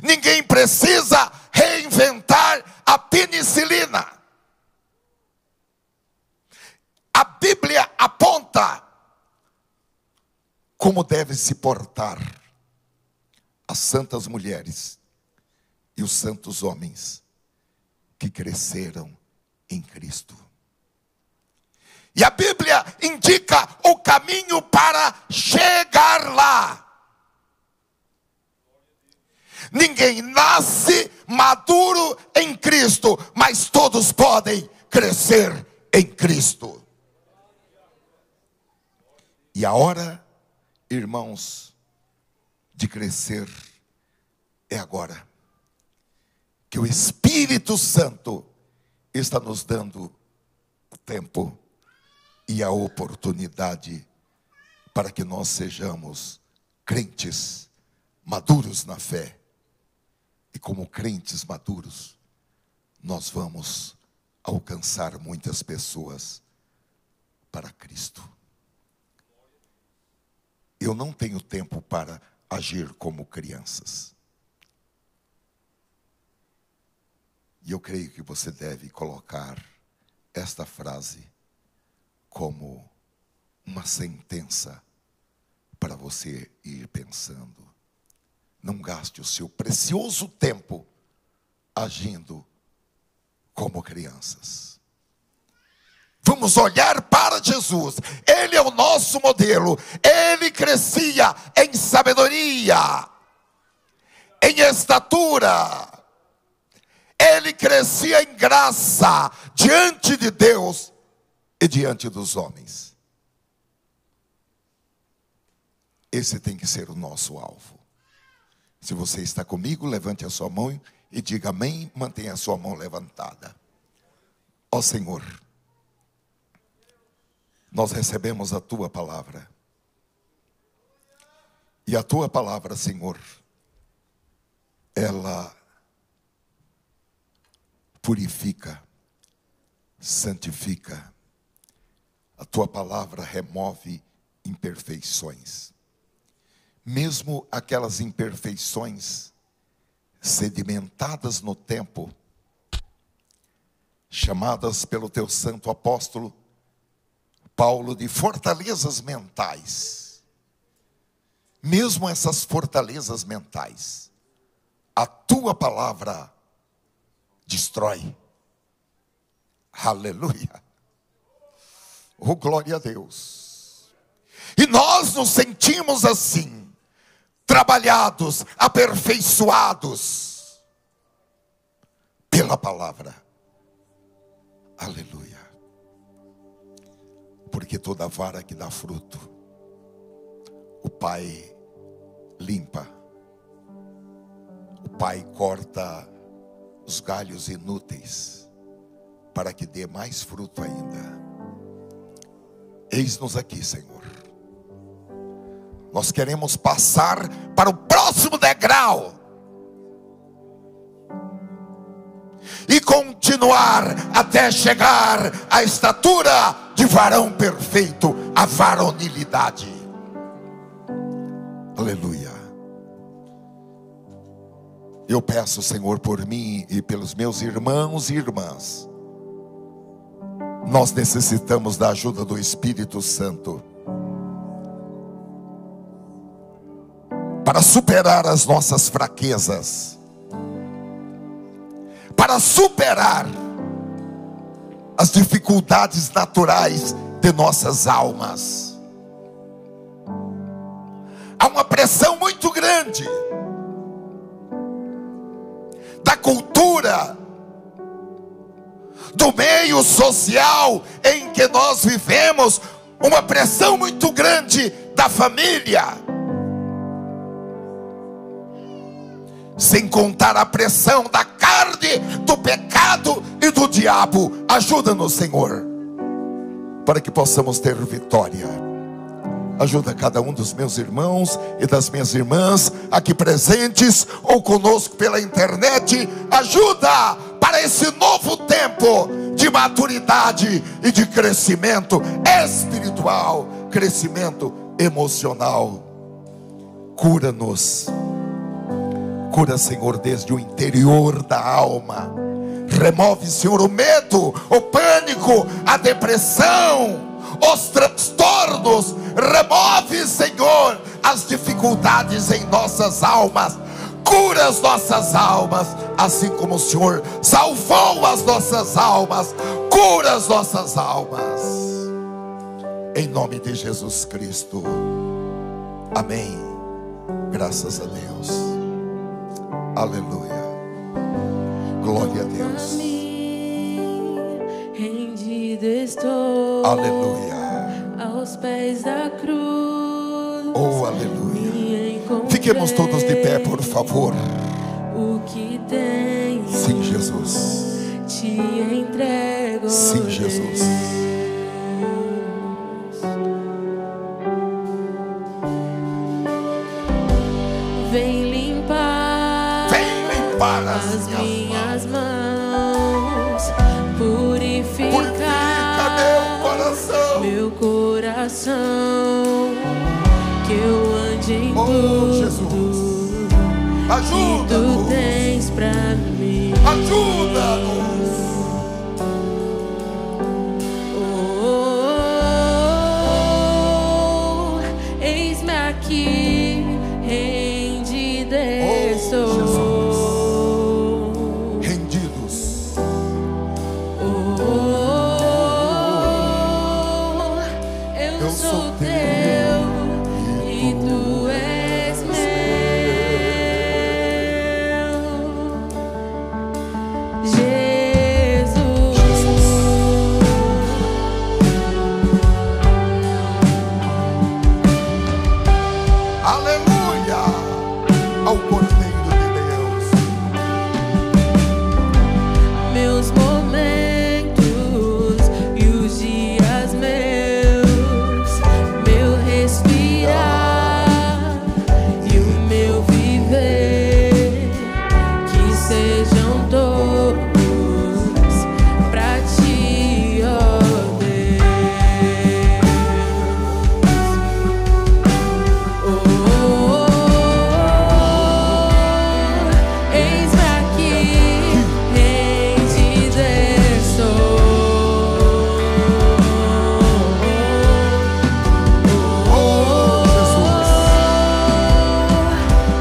Ninguém precisa reinventar a penicilina. A Bíblia aponta como devem se portar as santas mulheres e os santos homens que cresceram em Cristo. E a Bíblia indica o caminho para chegar lá. Ninguém nasce maduro em Cristo, mas todos podem crescer em Cristo. E a hora, irmãos, de crescer é agora. Que o Espírito Santo está nos dando o tempo e a oportunidade para que nós sejamos crentes maduros na fé. E como crentes maduros, nós vamos alcançar muitas pessoas para Cristo. Eu não tenho tempo para agir como crianças. E eu creio que você deve colocar esta frase como uma sentença para você ir pensando. Não gaste o seu precioso tempo agindo como crianças. Vamos olhar para Jesus. Ele é o nosso modelo. Ele crescia em sabedoria, em estatura. Ele crescia em graça diante de Deus e diante dos homens. Esse tem que ser o nosso alvo. Se você está comigo, levante a sua mão e diga amém. Mantenha a sua mão levantada. Ó Senhor, nós recebemos a Tua palavra. E a Tua palavra, Senhor, ela purifica, santifica. A Tua palavra remove imperfeições. Mesmo aquelas imperfeições sedimentadas no tempo, chamadas pelo Teu santo apóstolo Paulo de fortalezas mentais. Mesmo essas fortalezas mentais, a Tua palavra destrói. Aleluia. Oh, glória a Deus. E nós nos sentimos assim, trabalhados, aperfeiçoados pela palavra. Aleluia. Porque toda vara que dá fruto, o Pai limpa. O Pai corta os galhos inúteis para que dê mais fruto ainda. Eis-nos aqui, Senhor. Nós queremos passar para o próximo degrau e continuar até chegar à estatura de varão perfeito, a varonilidade. Aleluia. Eu peço, Senhor, por mim e pelos meus irmãos e irmãs. Nós necessitamos da ajuda do Espírito Santo para superar as nossas fraquezas, para superar as dificuldades naturais de nossas almas. Há uma pressão muito grande da cultura, do meio social em que nós vivemos, uma pressão muito grande da família, sem contar a pressão da carne, do pecado e do diabo. Ajuda-nos, Senhor, para que possamos ter vitória. Ajuda cada um dos meus irmãos e das minhas irmãs aqui presentes ou conosco pela internet. Ajuda para esse novo tempo de maturidade e de crescimento espiritual, crescimento emocional. Cura-nos. Cura, Senhor, desde o interior da alma. Remove, Senhor, o medo, o pânico, a depressão, os transtornos. Remove, Senhor, as dificuldades em nossas almas. Cura as nossas almas, assim como o Senhor salvou as nossas almas. Cura as nossas almas, em nome de Jesus Cristo. Amém. Graças a Deus. Aleluia. Glória a Deus. Rendido estou. Aleluia. Aos pés da cruz. Oh, aleluia. Fiquemos todos de pé, por favor. O que tenho. Sim, Jesus. Te entrego. Sim, Jesus. Vem limpar. Vem limpar as minhas mãos. Purificar. Purifica meu coração. Meu coração. Que eu ande em tudo. Jesus. Que Ajuda-nos. tu tens pra mim. Ajuda-nos. Eis-me aqui, rendida estou. Rendidos. Eu sou teu e tu és meu. Aleluia ao Cordeiro de Deus. Meus momentos e os dias meus, meu respirar e o meu viver, que sejam todos pra ti, ó Deus. Eis-me aqui, rendida estou.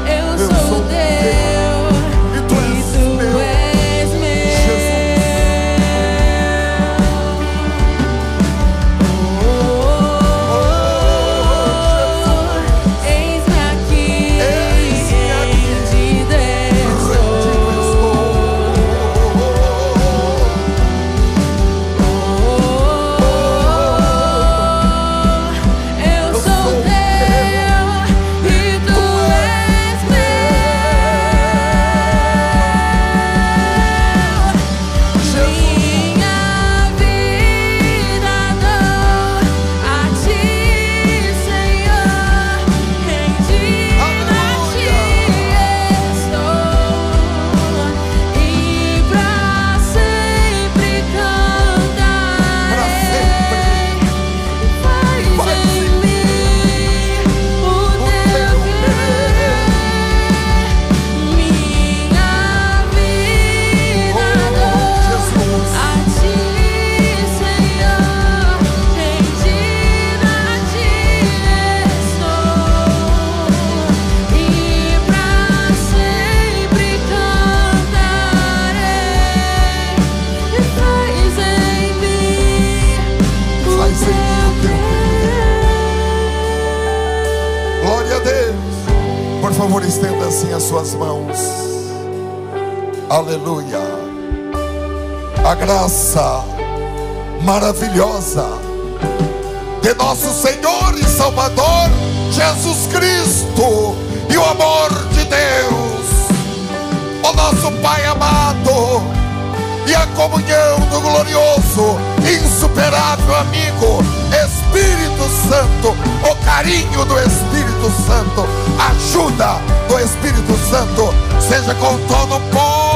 Eu sou teu E tu és meu. és meu. Eis-me aqui, rendida eu sou teu e tu és meu. Minha vida dou a ti, Senhor. Rendida a ti estou e pra sempre cantarei. Faz em mim o teu querer. Minha vida dou a ti, Senhor. Rendida a ti estou e pra sempre cantarei. Faz em mim o Faz em mim o teu teu querer. Glória a Deus. Por favor, estenda assim as suas mãos. Aleluia. A graça maravilhosa de nosso Senhor e Salvador Jesus Cristo e o amor de Deus, o nosso Pai amado, e a comunhão do glorioso, insuperável amigo Espírito Santo, o carinho do Espírito Santo, a ajuda do Espírito Santo, seja com todo o povo